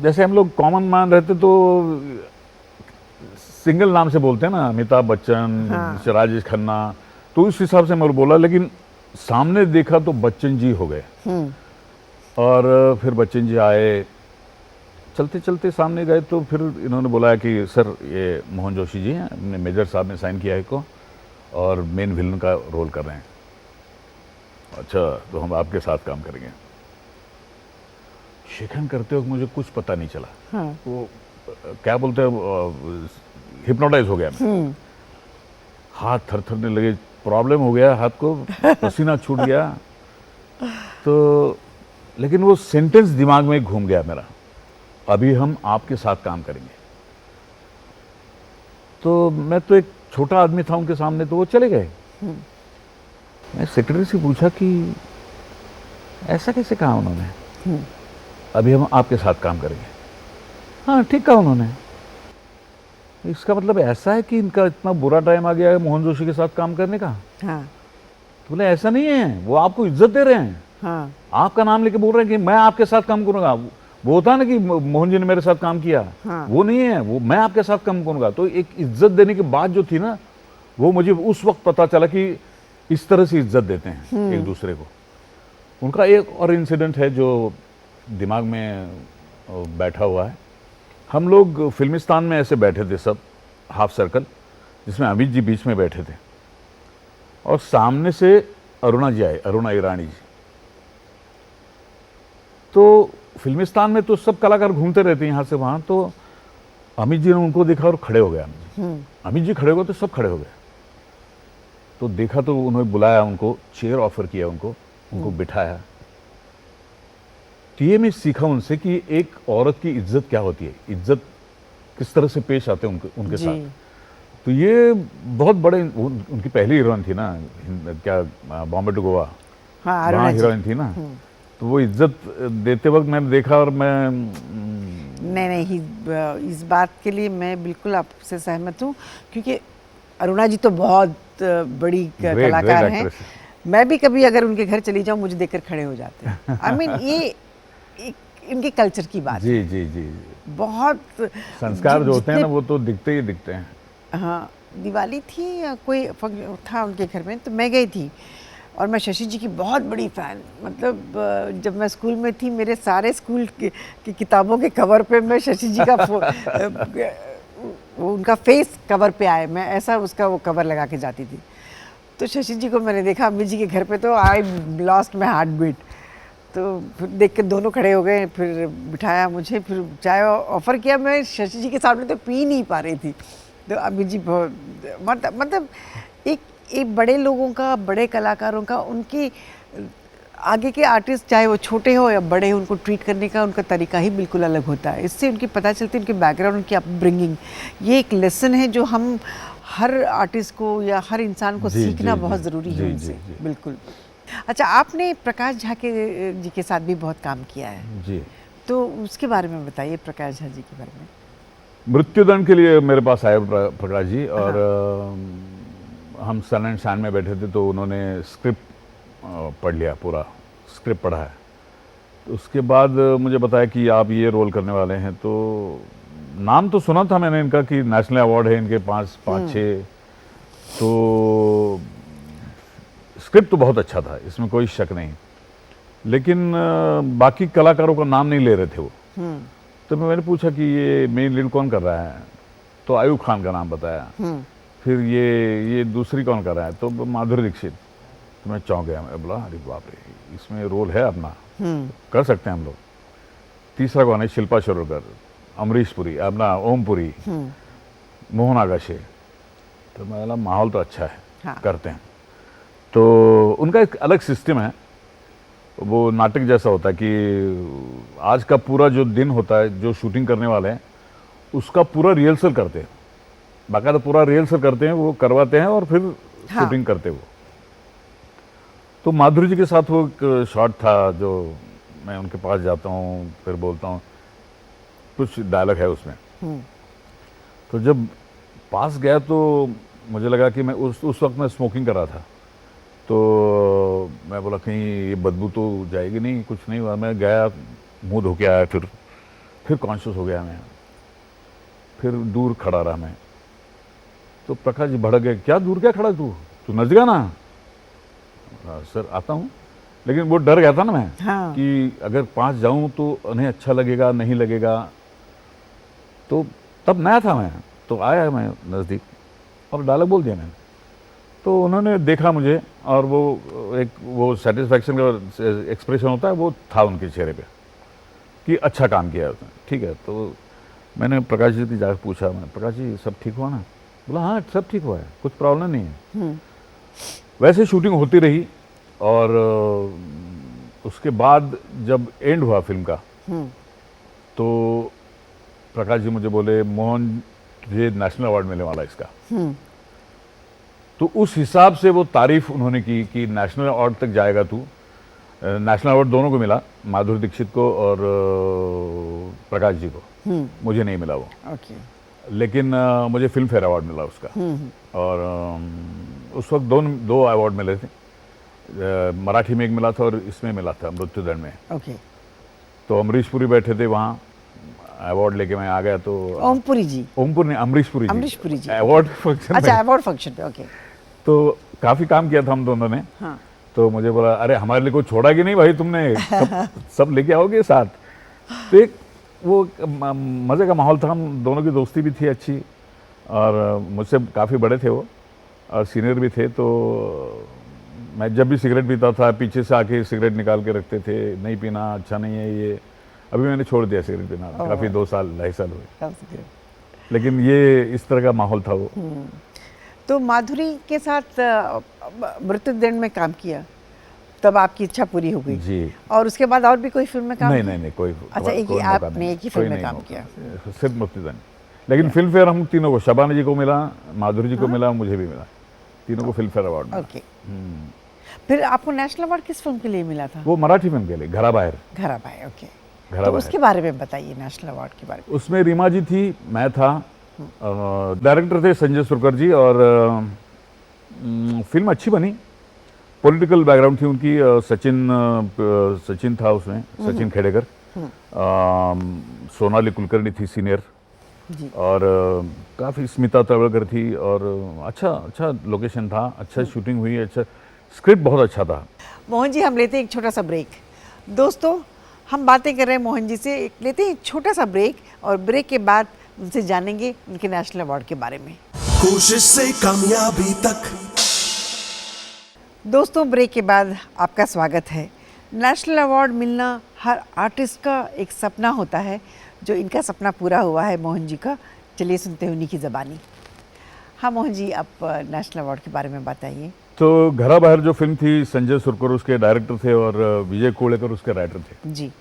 जैसे हम लोग कॉमन मैन रहते तो सिंगल नाम से बोलते हैं ना, अमिताभ बच्चन, राजेश खन्ना, तो उस हिसाब से मैं बोला। लेकिन सामने देखा तो बच्चन जी हो गए। और फिर बच्चन जी आए, चलते चलते सामने गए तो फिर इन्होंने बोला कि सर ये मोहन जोशी जी हैं, हमने मेजर साहब ने साइन किया है को और मेन विलन का रोल कर रहे हैं। अच्छा तो हम आपके साथ काम करेंगे। शेखन करते वक्त मुझे कुछ पता नहीं चला। वो क्या बोलते हैं, हिप्नोटाइज हो गया मैं। हाथ थरथरने लगे, प्रॉब्लम हो गया हाथ को, पसीना छूट गया। तो लेकिन वो सेंटेंस दिमाग में घूम गया मेरा, अभी हम आपके साथ काम करेंगे। तो मैं तो एक छोटा आदमी था उनके सामने, तो वो चले गए। मैं सेक्रेटरी से पूछा कि ऐसा कैसे कहा उन्होंने, अभी हम आपके साथ काम करेंगे। हाँ ठीक कहा उन्होंने, इसका मतलब ऐसा है कि इनका इतना बुरा टाइम आ गया है मोहन जोशी के साथ काम करने का। हाँ तो बोले ऐसा नहीं है, वो आपको इज्जत दे रहे हैं, हाँ आपका नाम लेके बोल रहे हैं कि मैं आपके साथ काम करूंगा। वो होता है ना कि मोहन जी ने मेरे साथ काम किया, हाँ। वो नहीं है, वो मैं आपके साथ काम करूंगा। तो एक इज्जत देने की बात जो थी ना, वो मुझे उस वक्त पता चला कि इस तरह से इज्जत देते हैं एक दूसरे को। उनका एक और इंसिडेंट है जो दिमाग में बैठा हुआ है। हम लोग फिल्मिस्तान में ऐसे बैठे थे सब, हाफ सर्कल, जिसमें अमित जी बीच में बैठे थे, और सामने से अरुणा जी आए, अरुणा ईरानी जी। तो फिल्मिस्तान में तो सब कलाकार घूमते रहते हैं यहाँ से वहाँ, तो अमित जी ने उनको देखा और खड़े हो गए। अमित जी खड़े हो गए तो सब खड़े हो गए। तो देखा तो उन्होंने बुलाया, उनको चेयर ऑफर किया, उनको बिठाया। तो ये मैं सीखा उनसे कि एक औरत की इज्जत क्या होती है, इज्जत किस तरह से पेश आते हैं उनके जी। साथ। तो ये बहुत बड़े, उनकी पहली हीरोइन थी ना, क्या बॉम्बे टू गोवा, हाँ, वहाँ अरुणा जी। हीरोइन थी ना। तो वो इज्जत देते वक्त मैंने देखा, और मैं नहीं, इस बात के लिए मैं बिल्कुल आपसे सहमत हूँ, क्योंकि अरुणा जी तो बहुत बड़ी कलाकार great हैं। actress है। मैं भी कभी अगर उनके घर चली जाऊँ, मुझे देखकर खड़े हो जाते हैं। आई मीन ये इनके कल्चर की बात है। जी जी जी, बहुत संस्कार जो होते हैं ना, वो तो दिखते ही दिखते हैं। हाँ, दिवाली थी या कोई फंक्शन था उनके घर में, तो मैं गई थी, और मैं शशि जी की बहुत बड़ी फ़ैन। मतलब जब मैं स्कूल में थी, मेरे सारे स्कूल की किताबों के कवर पे मैं शशि जी का वो उनका फेस कवर पे आए, मैं ऐसा उसका वो कवर लगा के जाती थी। तो शशि जी को मैंने देखा अम्मी जी के घर पे, तो I lost my heartbeat. तो फिर देख के दोनों खड़े हो गए, फिर बिठाया मुझे, फिर चाय ऑफ़र किया। मैं शशि जी के सामने तो पी नहीं पा रही थी। तो अम्मी जी बहुत मतलब एक बड़े लोगों का, बड़े कलाकारों का, उनकी आगे के आर्टिस्ट चाहे वो छोटे हो या बड़े हो, उनको ट्रीट करने का उनका तरीका ही बिल्कुल अलग होता है। इससे उनकी पता चलती है, उनके बैकग्राउंड, उनकी अपब्रिंगिंग। ये एक लेसन है जो हम हर आर्टिस्ट को या हर इंसान को सीखना बहुत ज़रूरी है उनसे। बिल्कुल। अच्छा, आपने प्रकाश झा जी के साथ भी बहुत काम किया है जी, तो उसके बारे में बताइए, प्रकाश झा जी के बारे में। मृत्युदंड के लिए मेरे पास आए प्रकाश जी, और हम सन एंड शान में बैठे थे, तो उन्होंने स्क्रिप्ट पढ़ लिया, पूरा स्क्रिप्ट पढ़ा है। तो उसके बाद मुझे बताया कि आप ये रोल करने वाले हैं। तो नाम तो सुना था मैंने इनका कि नेशनल अवार्ड है इनके पास 5-6, तो स्क्रिप्ट तो बहुत अच्छा था, इसमें कोई शक नहीं। लेकिन बाकी कलाकारों का नाम नहीं ले रहे थे वो। तो मैंने पूछा कि ये मेन लीड कौन कर रहा है, तो आयुब खान का नाम बताया। फिर ये दूसरी कौन कर रहा है, तो माधुरी दीक्षित। तो मैं चौंक गया, मैं बोला अरे बाप रे, इसमें रोल है अपना, कर सकते हैं हम लोग। तीसरा कौन है, शिल्पा शिरोडकर, अमरीश पुरी, अपना ओम पुरी, मोहन आगाशे। तो मैं बोला माहौल तो अच्छा है, हाँ। करते हैं। तो उनका एक अलग सिस्टम है, वो नाटक जैसा होता है कि आज का पूरा जो दिन होता है, जो शूटिंग करने वाले हैं उसका पूरा रिहर्सल करते हैं, बाकायदा पूरा रिहर्सल करते हैं, वो करवाते हैं और फिर हाँ। शूटिंग करते हैं वो। तो माधुरी जी के साथ वो एक शॉट था, जो मैं उनके पास जाता हूँ, फिर बोलता हूँ, कुछ डायलॉग है उसमें। तो जब पास गया तो मुझे लगा कि मैं उस वक्त मैं स्मोकिंग कर रहा था। तो मैं बोला कहीं ये बदबू तो जाएगी नहीं, कुछ नहीं हुआ। मैं गया, मुंह धो के आया, फिर कॉन्शियस हो गया मैं, फिर दूर खड़ा रहा मैं। तो प्रकाश जी भड़क गए, क्या दूर क्या खड़ा तू नच गया ना। सर आता हूँ, लेकिन वो डर गया था ना मैं, हाँ। कि अगर पास जाऊँ तो उन्हें अच्छा लगेगा नहीं लगेगा। तो तब नया था मैं, तो आया मैं नज़दीक और डायलॉग बोल दिया मैंने। तो उन्होंने देखा मुझे, और वो सेटिस्फैक्शन का एक्सप्रेशन होता है, वो था उनके चेहरे पे कि अच्छा काम किया उसने। ठीक है, तो मैंने प्रकाश जी से जाकर पूछा, मैं प्रकाश जी सब ठीक हुआ ना। बोला हाँ सब ठीक हुआ है, कुछ प्रॉब्लम नहीं है। वैसे शूटिंग होती रही और उसके बाद जब एंड हुआ फिल्म का तो प्रकाश जी मुझे बोले मोहन तुझे नेशनल अवार्ड मिलने वाला है इसका। तो उस हिसाब से वो तारीफ उन्होंने की कि नेशनल अवार्ड तक जाएगा तू। नेशनल अवार्ड दोनों को मिला, माधुरी दीक्षित को और प्रकाश जी को। मुझे नहीं मिला वो, ओके। लेकिन मुझे फिल्म फेयर अवार्ड मिला उसका। और उस वक्त दो अवार्ड मिले थे, मराठी में एक मिला था और इसमें मिला था मृत्युदंड में। ओके। तो अमरीश पुरी बैठे थे वहाँ, अवार्ड लेके मैं आ गया। तो ओमपुरी जी, ओमपुर नहीं, अमरीश पुरी जी अवार्ड फंक्शन। अच्छा अवार्ड फंक्शन पे, ओके। तो काफी काम किया था हम दोनों ने। हाँ। तो मुझे बोला अरे हमारे लिए कुछ छोड़ा कि नहीं भाई तुमने, सब लेके आओगे साथ। तो एक वो मजे का माहौल था, हम दोनों की दोस्ती भी थी अच्छी और मुझसे काफ़ी बड़े थे वो और सीनियर भी थे। तो मैं जब भी सिगरेट पीता था पीछे से आके सिगरेट निकाल के रखते थे, नहीं पीना अच्छा नहीं है ये। अभी मैंने छोड़ दिया सिगरेट पीना, काफ़ी 2 साल 2.5 साल हुए, लेकिन ये इस तरह का माहौल था वो। तो माधुरी के साथ मृत्युदंड में काम किया, तब आपकी इच्छा पूरी हो गई जी। और उसके बाद और भी कोई फिल्म में काम नहीं किया? नहीं कोई। अच्छा, एक ही आपने एक ही फिल्म में काम किया? सिर्फ मृत्युदंड। लेकिन फिल्म फेयर हम तीनों को, शबाना जी को मिला, माधुरी जी को मिला, मुझे भी मिला, तीनों को फिल्म फेयर अवार्ड मिला। ओके। फिर आपको नेशनल अवार्ड किस फिल्म के लिए मिला था? वो मराठी फिल्म के लिए, घराबाहेर। घराबाहेर, ओके। तो घराबाहेर। उसके बारे में बताइए, नेशनल अवार्ड के बारे में। उसमें रीमा जी थी, मैं था, डायरेक्टर थे संजय सुरकर जी। और फिल्म अच्छी बनी, पॉलिटिकल बैकग्राउंड थी उनकी। सचिन था उसमें, सचिन खेड़ेकर। सोनाली कुलकर्णी थी सीनियर जी। और काफ़ी स्मिता तवड़कर थी। और अच्छा लोकेशन था, अच्छा शूटिंग हुई, अच्छा स्क्रिप्ट बहुत अच्छा था। मोहन जी, हम लेते हैं एक छोटा सा ब्रेक। दोस्तों, हम बातें कर रहे हैं मोहन जी से, लेते हैं एक छोटा सा ब्रेक और ब्रेक के बाद उनसे जानेंगे उनके नेशनल अवार्ड के बारे में। कोशिश से कामयाबी तक। दोस्तों, ब्रेक के बाद आपका स्वागत है। नेशनल अवार्ड मिलना हर आर्टिस्ट का एक सपना होता है, जो इनका सपना पूरा हुआ है मोहन जी का। चलिए सुनते हैं उन्हीं की ज़बानी। हाँ मोहन जी, आप नेशनल अवार्ड के बारे में बताइए। तो घराबाहेर जो फिल्म थी, संजय सुरकर उसके डायरेक्टर थे और विजय कोड़ेकर उसके राइटर थे जी।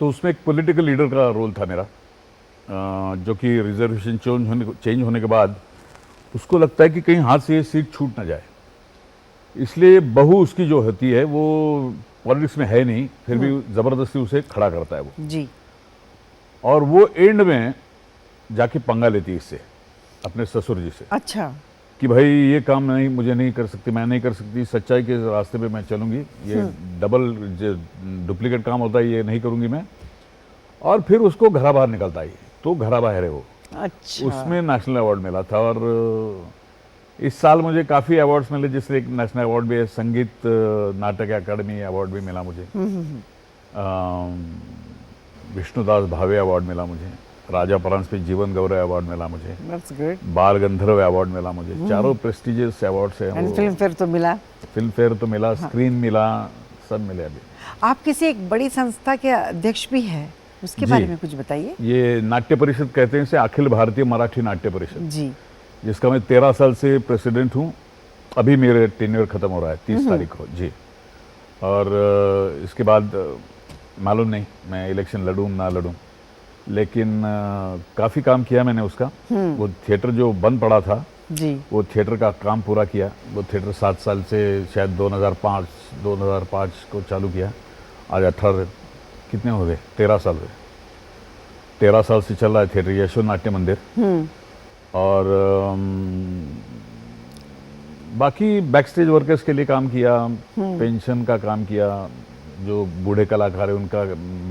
तो उसमें एक पॉलिटिकल लीडर का रोल था मेरा, जो कि रिजर्वेशन चेंज होने के बाद उसको लगता है कि कहीं हाथ से ये सीट छूट ना जाए, इसलिए बहू उसकी जो होती है वो पॉलिटिक्स में है नहीं, फिर भी ज़बरदस्ती उसे खड़ा करता है वो जी। और वो एंड में जाके पंगा लेती है इससे, अपने ससुर जी से। अच्छा। कि भाई ये काम नहीं, मुझे नहीं कर सकती, मैं नहीं कर सकती, सच्चाई के रास्ते पे मैं चलूंगी, ये डबल डुप्लीकेट काम होता है, ये नहीं करूंगी मैं। और फिर उसको घरा बाहर निकलता है, तो घरा बाहर है वो। अच्छा। उसमें नेशनल अवार्ड मिला था। और इस साल मुझे काफ़ी अवार्ड्स मिले, जिससे एक नेशनल अवार्ड भी है, संगीत नाटक अकादमी अवार्ड भी मिला मुझे, विष्णुदास भावे अवार्ड मिला मुझे, राजा परांजपे जीवन गौरव अवार्ड मिला मुझे, That's good. बाल गंधर्व अवार्ड मिला मुझे। चारों प्रेस्टिजियस अवार्ड्स हैं। एंड फिल्म फेयर तो मिला? फिल्म फेयर तो मिला, स्क्रीन मिला, सब मिले अभी। आप किसी एक बड़ी संस्था के अध्यक्ष भी हैं, उसके जी। बारे में कुछ बताइए। ये नाट्य परिषद कहते हैं इसे, अखिल भारतीय मराठी नाट्य परिषद, जी। जिसका मैं 13 साल से प्रेसिडेंट हूँ। अभी मेरे टेन्योर खत्म हो रहा है 30 तारीख को जी। और इसके बाद मालूम नहीं मैं इलेक्शन लड़ूं ना लड़ूं, लेकिन काफ़ी काम किया मैंने उसका। वो थिएटर जो बंद पड़ा था जी, वो थिएटर का काम पूरा किया। वो थिएटर 7 साल से, शायद 2005 को चालू किया, आज 18 कितने हो गए, 13 साल हुए। 13 साल से चल रहा है थिएटर, यशो नाट्य मंदिर। और बाकी बैकस्टेज वर्कर्स के लिए काम किया, पेंशन का काम किया, जो बूढ़े कलाकार है उनका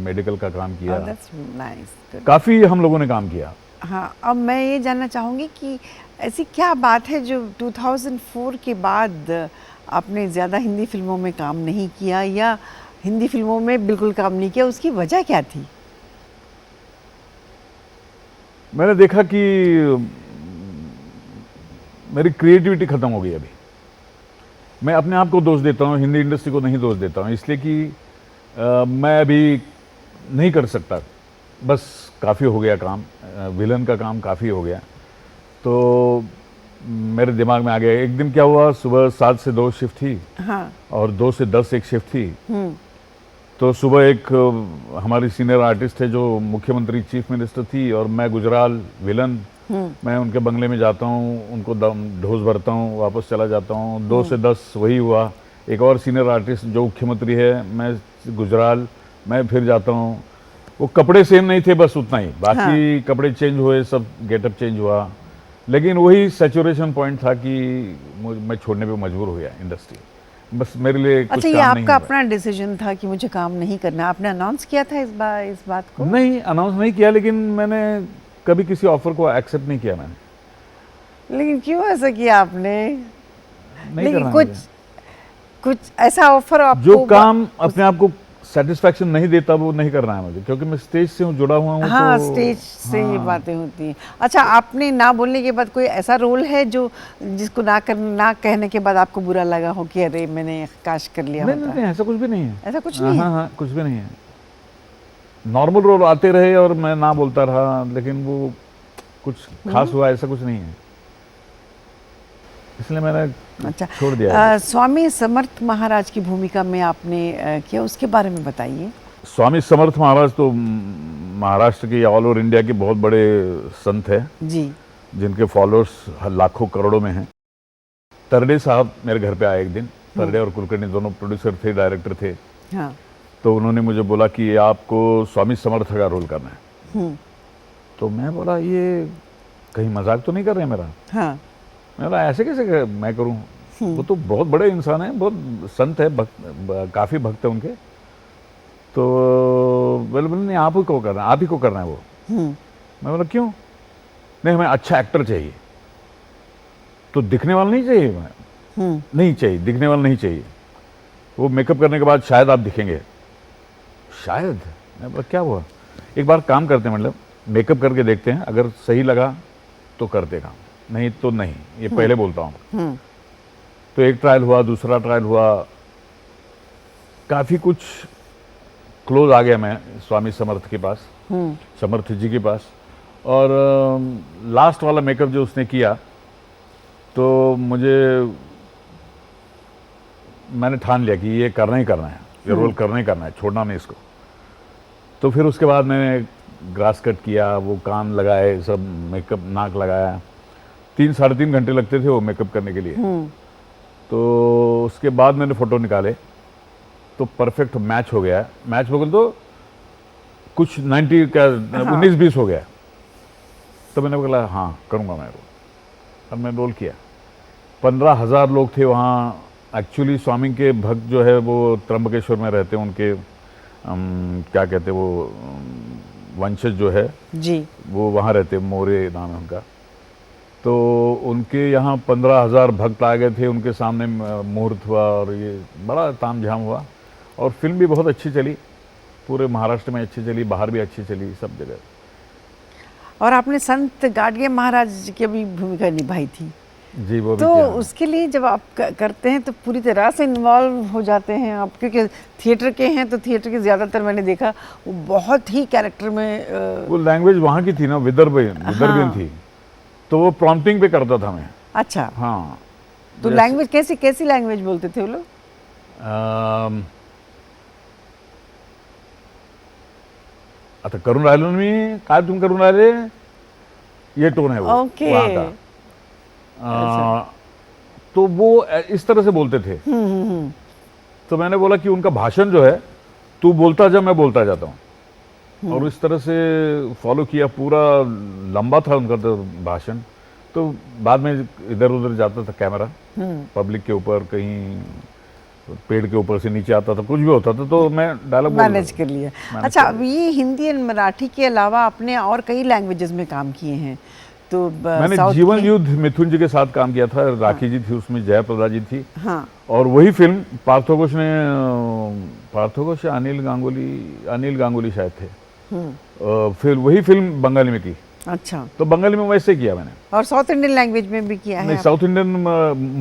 मेडिकल का काम किया। that's nice. काफ़ी हम लोगों ने काम किया। हाँ, अब मैं ये जानना चाहूँगी कि ऐसी क्या बात है जो 2004 के बाद आपने ज़्यादा हिंदी फिल्मों में काम नहीं किया, या हिंदी फिल्मों में बिल्कुल काम नहीं किया, उसकी वजह क्या थी? मैंने देखा कि मेरी क्रिएटिविटी ख़त्म हो गई अभी। मैं अपने आप को दोष देता हूँ, हिंदी इंडस्ट्री को नहीं दोष देता हूँ, इसलिए कि मैं अभी नहीं कर सकता, बस काफ़ी हो गया काम, विलन का काम काफ़ी हो गया। तो मेरे दिमाग में आ गया। एक दिन क्या हुआ, सुबह 7 से 2 शिफ्ट थी हाँ। और 2 से 10 एक शिफ्ट थी। तो सुबह एक हमारी सीनियर आर्टिस्ट है जो मुख्यमंत्री चीफ मिनिस्टर थी, और मैं गुजराल विलन, मैं उनके बंगले में जाता हूँ, उनको ढोस भरता हूँ, वापस चला जाता हूँ। 2 से 10 वही हुआ। एक और सीनियर आर्टिस्ट जो मुख्यमंत्री है, मैं गुजराल, मैं फिर जाता हूँ। वो कपड़े सेम नहीं थे, बस उतना ही, बाकी कपड़े चेंज हुए, सब गेटअप चेंज हुआ, लेकिन वही सैचुरेशन पॉइंट था कि मैं छोड़ने पे मजबूर हो गया इंडस्ट्री। बस मेरे लिए कुछ अच्छा, ये काम नहीं आपका हुआ। अपना डिसीजन था कि मुझे काम नहीं करना? आपने अनाउंस किया था इस बात को? नहीं, अनाउंस नहीं किया, लेकिन मैंने कभी किसी ऑफर को एक्सेप्ट नहीं किया मैंने। लेकिन क्यों ऐसा किया आपने? नहीं लेकिन करना कुछ ऐसा ऑफर आपको जो काम अपने आप को सेटिस्फैक्शन नहीं देता वो नहीं करना है मुझे, क्योंकि मैं स्टेज से हूँ, जुड़ा हुआ हूँ। हाँ, तो स्टेज से ये बातें होती हैं। अच्छा, आपने ना बोलने के बाद कोई ऐसा रोल है जो जिसको ना कहने के बाद आपको बुरा लगा हो कि अरे मैंने काश कर लिया नहीं, होता? नहीं, ऐसा कुछ भी नहीं है। ऐसा कुछ नहीं है? हाँ, कुछ भी नहीं है। नॉर्मल रोल आते रहे और मैं ना बोलता रहा, लेकिन वो कुछ खास हुआ ऐसा कुछ नहीं है, इसलिए मैंने अच्छा, छोड़ दिया। स्वामी समर्थ महाराज की भूमिका में आपने किया, उसके बारे में बताइए। स्वामी समर्थ महाराज तो महाराष्ट्र के, ऑल ओवर इंडिया के बहुत बड़े संत हैं जी, जिनके फॉलोअर्स लाखों करोड़ों में हैं। तरडे साहब मेरे घर पे आए एक दिन। तरडे और कुलकर्णी दोनों प्रोड्यूसर थे, डायरेक्टर थे। हाँ। तो उन्होंने मुझे बोला कि आपको स्वामी समर्थ का रोल करना है। तो मैं बोला ये कहीं मजाक तो नहीं कर रहे मेरा? हाँ। मैं बोला ऐसे कैसे मैं करूं? वो तो बहुत बड़े इंसान हैं, बहुत संत है, काफ़ी भक्त है उनके। तो बोले नहीं, आप ही को करना है, आप ही को करना है वो। मैं बोला क्यों? नहीं, हमें अच्छा एक्टर चाहिए, तो दिखने वाला नहीं चाहिए। मैं नहीं चाहिए, दिखने वाला नहीं चाहिए। वो मेकअप करने के बाद शायद आप दिखेंगे, शायद। मैं बोला क्या हुआ, एक बार काम करते हैं, मतलब मेकअप करके देखते हैं, अगर सही लगा तो करते काम, नहीं तो नहीं, ये पहले बोलता हूँ। तो एक ट्रायल हुआ, दूसरा ट्रायल हुआ, काफ़ी कुछ क्लोज आ गया मैं स्वामी समर्थ के पास, समर्थ जी के पास। और लास्ट वाला मेकअप जो उसने किया, तो मैंने ठान लिया कि ये करना ही करना है, ये रोल करना ही करना है, छोड़ना नहीं इसको। तो फिर उसके बाद मैंने ग्रास कट किया, वो कान लगाए, सब मेकअप, नाक लगाया। 3-3.5 घंटे लगते थे वो मेकअप करने के लिए। तो उसके बाद मैंने फ़ोटो निकाले, तो परफेक्ट मैच हो गया। मैच हो गया तो कुछ 90 का 19-20 हो गया। तो मैंने बोला हाँ करूँगा मैं रोल। अब मैं रोल किया। 15,000 लोग थे वहाँ। एक्चुअली स्वामी के भक्त जो है वो त्र्यंबकेश्वर में रहते हैं, उनके क्या कहते हैं वो वंशज जो है जी, वो वहाँ रहते, मोरे नाम है उनका। तो उनके यहाँ 15,000 भक्त आ गए थे, उनके सामने मुहूर्त हुआ और ये बड़ा तामझाम हुआ। और फिल्म भी बहुत अच्छी चली, पूरे महाराष्ट्र में अच्छी चली, बाहर भी अच्छी चली, सब जगह। और आपने संत गाडगे महाराज की भी भूमिका निभाई थी। जी, वो भी तो किया। उसके लिए जब आप करते हैं तो पूरी तरह से इन्वॉल्व हो जाते हैं आप, क्योंकि थिएटर के हैं तो थिएटर के ज़्यादातर मैंने देखा वो बहुत ही कैरेक्टर में वो लैंग्वेज वहाँ की थी ना, विदर्भियन थी, तो वो प्रॉम्प्टिंग पे करता था मैं। अच्छा, हाँ। तो लैंग्वेज कैसी लैंग्वेज बोलते थे वो लोग? आता करून राहिलो ना मी, काय तुम करून राहिले, ये टोन है वो ओके। वहाँ का। तो वो इस तरह से बोलते थे। तो मैंने बोला कि उनका भाषण जो है, तू बोलता जा मैं बोलता जाता हूँ, और इस तरह से फॉलो किया। पूरा लंबा था उनका तो भाषण। तो बाद में इधर उधर जाता था कैमरा, पब्लिक के ऊपर, कहीं पेड़ के ऊपर से नीचे आता था, कुछ भी होता था, तो मैं डायलॉग मैनेज कर लिया। अच्छा, अब ये हिंदी और मराठी के अलावा आपने और कई लैंग्वेजेस में काम किए हैं। तो मैंने जीवन युद्ध मिथुन जी के साथ काम किया था। राखी जी थी उसमें, जयप्रदा जी थी। हाँ। और वही फिल्म पार्थो घोष अनिल गांगुली शायद थे। फिर वही फिल्म बंगाली में की। अच्छा, तो बंगाली में वैसे किया मैंने। और साउथ इंडियन लैंग्वेज में भी किया है? नहीं, साउथ इंडियन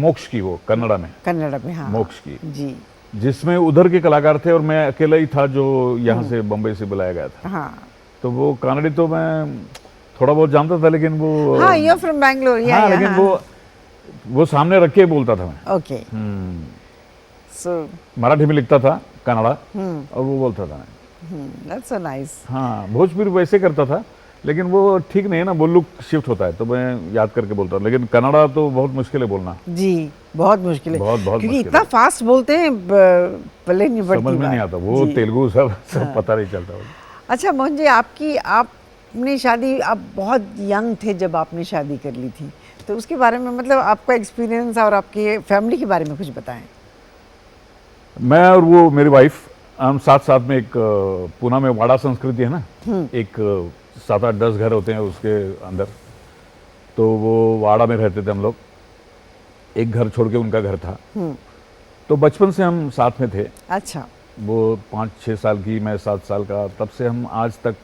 मोक्ष की, वो कन्नड़ा में, कन्नड़ा में, हाँ, मोक्ष की जी, जिसमें उधर के कलाकार थे और मैं अकेला ही था जो यहाँ से बम्बई से बुलाया गया था। हाँ। तो वो कन्नड़ी तो मैं थोड़ा बहुत जानता था, लेकिन वो हाँ, you're from Bangalore, हाँ, लेकिन वो वो सामने रख के बोलता था मैं। ओके सो मराठी में लिखता था कन्नड़ा और वो बोलता था मैं। That's so nice. हाँ, भोजपुरी वैसे करता था, लेकिन वो ठीक नहीं है ना, वो लुक शिफ्ट होता है, तो मैं याद करके बोलता हूँ। लेकिन कन्नड़ा तो बहुत मुश्किल है बोलना, जी बहुत मुश्किल है, बहुत क्योंकि मुश्किल इतना है। फास्ट बोलते हैं पल्ले नहीं पड़ती समझ में नहीं बात। आता, वो जी। तेलुगु सब पता नहीं चलता। अच्छा मोहन जी, आपने शादी, आप बहुत यंग थे जब आपने शादी कर ली थी, तो उसके बारे में मतलब आपका एक्सपीरियंस और आपकी फैमिली के बारे में कुछ बताएं। मैं और वो मेरी वाइफ, हम साथ साथ में एक पूना में वाड़ा संस्कृति है ना, एक 7-8-10 घर होते हैं उसके अंदर, तो वो वाड़ा में रहते थे हम लोग। एक घर छोड़ के उनका घर था, तो बचपन से हम साथ में थे। अच्छा। वो 5-6 साल की, मैं 7 साल का, तब से हम आज तक,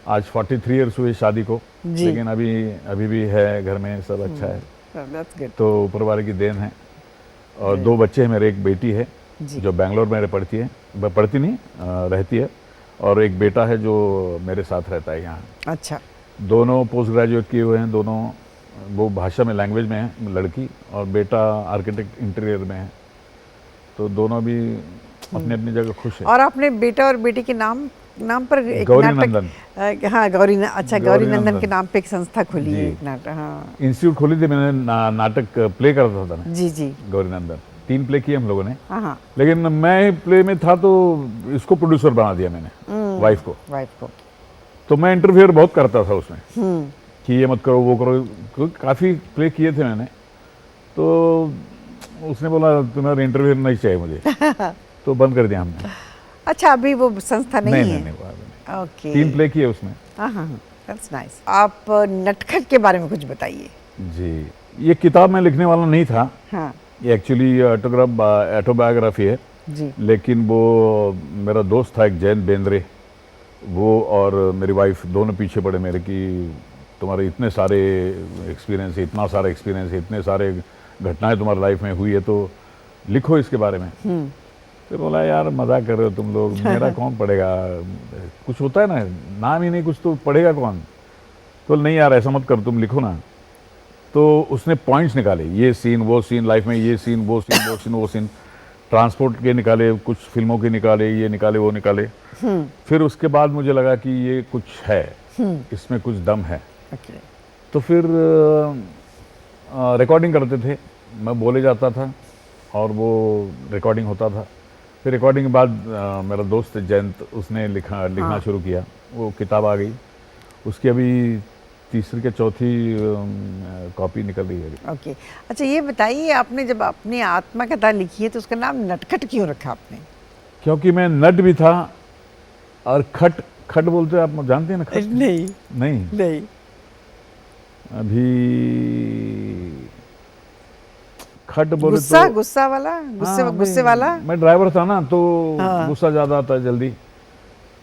आज 43 ईयर्स हुए शादी को, जी। लेकिन अभी भी है घर में, सब अच्छा है। That's good. तो ऊपर वाले की देन है। और 2 बच्चे हैं मेरे, एक बेटी है जी। जो बैंगलोर में पढ़ती है, पढ़ती नहीं रहती है, और एक बेटा है जो मेरे साथ रहता है यहाँ। अच्छा। दोनों पोस्ट ग्रेजुएट किए हुए हैं, दोनों वो भाषा में, लैंग्वेज में है लड़की, और बेटा आर्किटेक्ट इंटीरियर में है। तो दोनों भी अपनी अपनी जगह खुश है। और आपने बेटा और बेटी के नाम पर एक गौरी नाटक, नंदन। हाँ गौरी गौरी नंदन नंदन के नाम पे एक संस्था खुली है, जी। एक नाटक। हाँ इंस्टीट्यूट खोली थी मैंने, नाटक प्ले करता था मैं, जी जी। गौरी नंदन। 3 प्ले किए हम लोगों ने, हाँ हाँ। लेकिन मैं प्ले में था तो इसको प्रोड्यूसर बना दिया मैंने, वाइफ को। वाइफ को। तो मैं इंटरफेयर बहुत करता था उसमें, कि ये मत करो, वो करो, क्योंकि काफ़ी प्ले किए थे मैंने। तो उसने बोला तुम्हारा इंटरफेयर नहीं चाहिए मुझे, तो बंद कर दिया हमने। अच्छा, अभी वो संस्था नहीं है? नहीं, वो नहीं। ओके। 3 प्ले किए उसमें। हाँ हाँ, दैट्स नाइस। आप नटखट के बारे में कुछ बताइए। जी, ये किताब मैं लिखने वाला नहीं था, हाँ ये एक्चुअली ऑटोबायोग्राफी है, जी। लेकिन वो मेरा दोस्त था एक जैन बेंद्रे, वो और मेरी वाइफ दोनों पीछे पड़े मेरे कि तुम्हारे इतने सारे एक्सपीरियंस है, इतना सारा एक्सपीरियंस है, इतने सारे घटनाएं तुम्हारी लाइफ में हुई है, तो लिखो इसके बारे में। तो बोला यार मजाक कर रहे हो तुम लोग, मेरा कौन पढ़ेगा, कुछ होता है ना, नाम ही नहीं कुछ, तो पढ़ेगा कौन। तो नहीं यार ऐसा मत कर, तुम लिखो ना। तो उसने पॉइंट्स निकाले, ये सीन वो सीन लाइफ में, ये सीन वो सीन वो सीन वो सीन, ट्रांसपोर्ट के निकाले, कुछ फिल्मों के निकाले, ये निकाले वो निकाले। फिर उसके बाद मुझे लगा कि ये कुछ है, इसमें कुछ दम है। ओके। तो फिर रिकॉर्डिंग करते थे, मैं बोले जाता था और वो रिकॉर्डिंग होता था। फिर रिकॉर्डिंग के बाद मेरा दोस्त जयंत, उसने लिखना शुरू किया, वो किताब आ गई, उसकी अभी 3री या 4थी कॉपी निकल रही है। ओके। अच्छा ये बताइए, आपने जब अपनी आत्मकथा लिखी है तो उसका नाम नटखट क्यों रखा आपने? क्योंकि मैं नट भी था, और खट बोलते हैं, आप जानते हैं ना खट? नहीं नहीं, नहीं। अभी खट बोले गुस्सा तो गुस्सा वाला, हाँ, गुस्से वाला। मैं ड्राइवर था ना, तो हाँ। गुस्सा ज्यादा आता है जल्दी,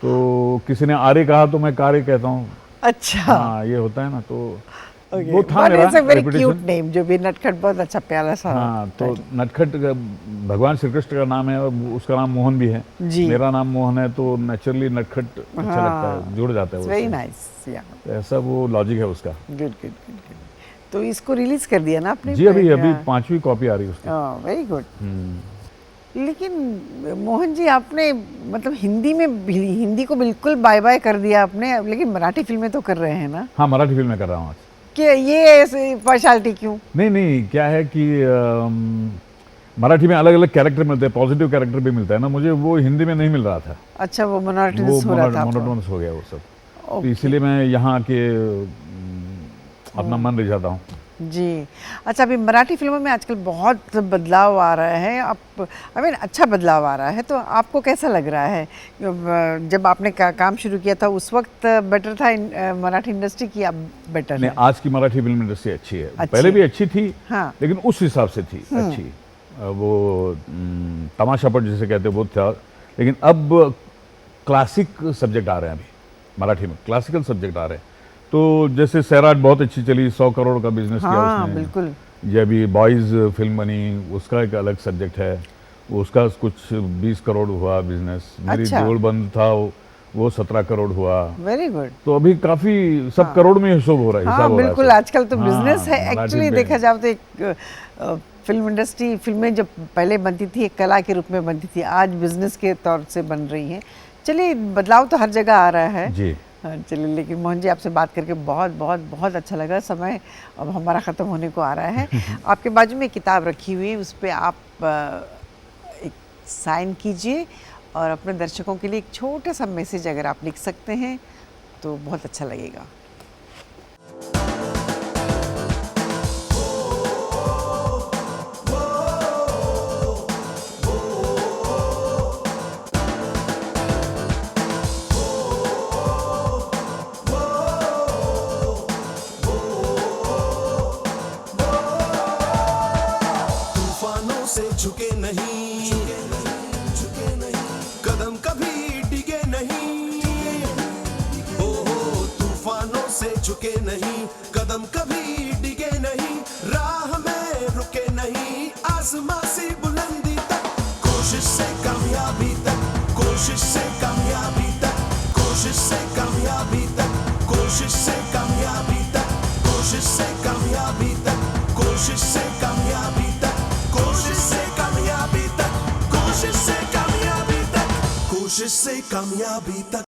तो किसी ने आरे कहा तो मैं कारे कहता हूँ। अच्छा। हाँ, ये होता है ना, तो Okay. वो था But मेरा it's a very reputation। cute name, जो भी नटखट, बहुत अच्छा प्यारा सा। हाँ, तो नटखट भगवान श्री कृष्ण का नाम है, उसका नाम मोहन भी है, जी। मेरा नाम मोहन है, तो नेचुरली नटखट अच्छा लगता है, जुड़ जाता है वेरी उससे। नाइस। या तो ऐसा वो लॉजिक है उसका। Good good good good. तो इसको रिलीज कर दिया ना आपने? जी, अभी 5वीं कॉपी आ रही है उसकी। Very good. लेकिन मोहन जी, आपने मतलब हिंदी को बिल्कुल बाय बाय कर दिया आपने, लेकिन मराठी फिल्में तो कर रहे हैं ना? हाँ, मराठी फिल्म में कर रहा हूँ आज। कि ये ऐसे पार्शलिटी क्यों? नहीं, क्या है कि मराठी में अलग अलग कैरेक्टर मिलते हैं, पॉजिटिव कैरेक्टर भी मिलता है ना, मुझे वो हिंदी में नहीं मिल रहा था। अच्छा, वो मोनोटोनस हो रहा था आपको? मोनोटोनस हो गया वो सब, तो इसीलिए मैं यहाँ आके अपना मन रिझाता हूँ। जी। अच्छा, अभी मराठी फिल्मों में आजकल बहुत बदलाव आ रहा है, अच्छा बदलाव आ रहा है, तो आपको कैसा लग रहा है? जब आपने काम शुरू किया था उस वक्त बेटर था मराठी इंडस्ट्री की, अब बेटर नहीं, है? आज की मराठी फिल्म इंडस्ट्री अच्छी है, पहले भी अच्छी थी। हाँ। लेकिन उस हिसाब से थी अच्छी, वो तमाशापट जिसे कहते हैं वो था, लेकिन अब क्लासिक सब्जेक्ट आ रहे हैं, अभी मराठी में क्लासिकल सब्जेक्ट आ रहे हैं। तो जैसे सैराट बहुत अच्छी चली, 100 करोड़ का बिजनेस किया उसने। बिल्कुल। ये अभी बॉयज़ फिल्म बनी, उसका एक अलग सब्जेक्ट है, उसका कुछ 20 करोड़ हुआ बिजनेस। मेरी अच्छा। जोड़बंद था, वो 17 करोड़ हुआ। Very good. तो अभी काफी सब करोड़ में हिसाब हो रहा है। हाँ हिसाब हो रहा है बिल्कुल, सब। आजकल तो बिजनेस है मराठी एक्चुअली। में। देखा जाए तो एक फिल्म इंडस्ट्री, फिल्में जब पहले बनती थी एक कला के रूप में बनती थी, आज बिजनेस के तौर से बन रही हैं। चलिए, बदलाव तो हर जगह आ रहा है जी। हाँ, चलिए, लेकिन मोहन जी आपसे बात करके बहुत बहुत बहुत अच्छा लगा। समय अब हमारा ख़त्म होने को आ रहा है। आपके बाजू में एक किताब रखी हुई है, उस पर आप एक साइन कीजिए और अपने दर्शकों के लिए एक छोटा सा मैसेज अगर आप लिख सकते हैं तो बहुत अच्छा लगेगा। तूफानों से झुके नहीं, कदम कभी डिगे नहीं। ओ तूफानों से झुके नहीं, कदम कभी डिगे नहीं। राह में रुके नहीं, आसमां से बुलंदी तक, कोशिश से कामयाबी तक, कोशिश से कामयाबी तक, कोशिश से कामयाबी तक, कोशिश से कामयाबी तक, कोशिश से कामयाबी तक, कोशिश से कामयाबी तक, कोशिश से कामयाबी तक, कोशिश से कामयाबी तक, कोशिश से कामयाबी तक।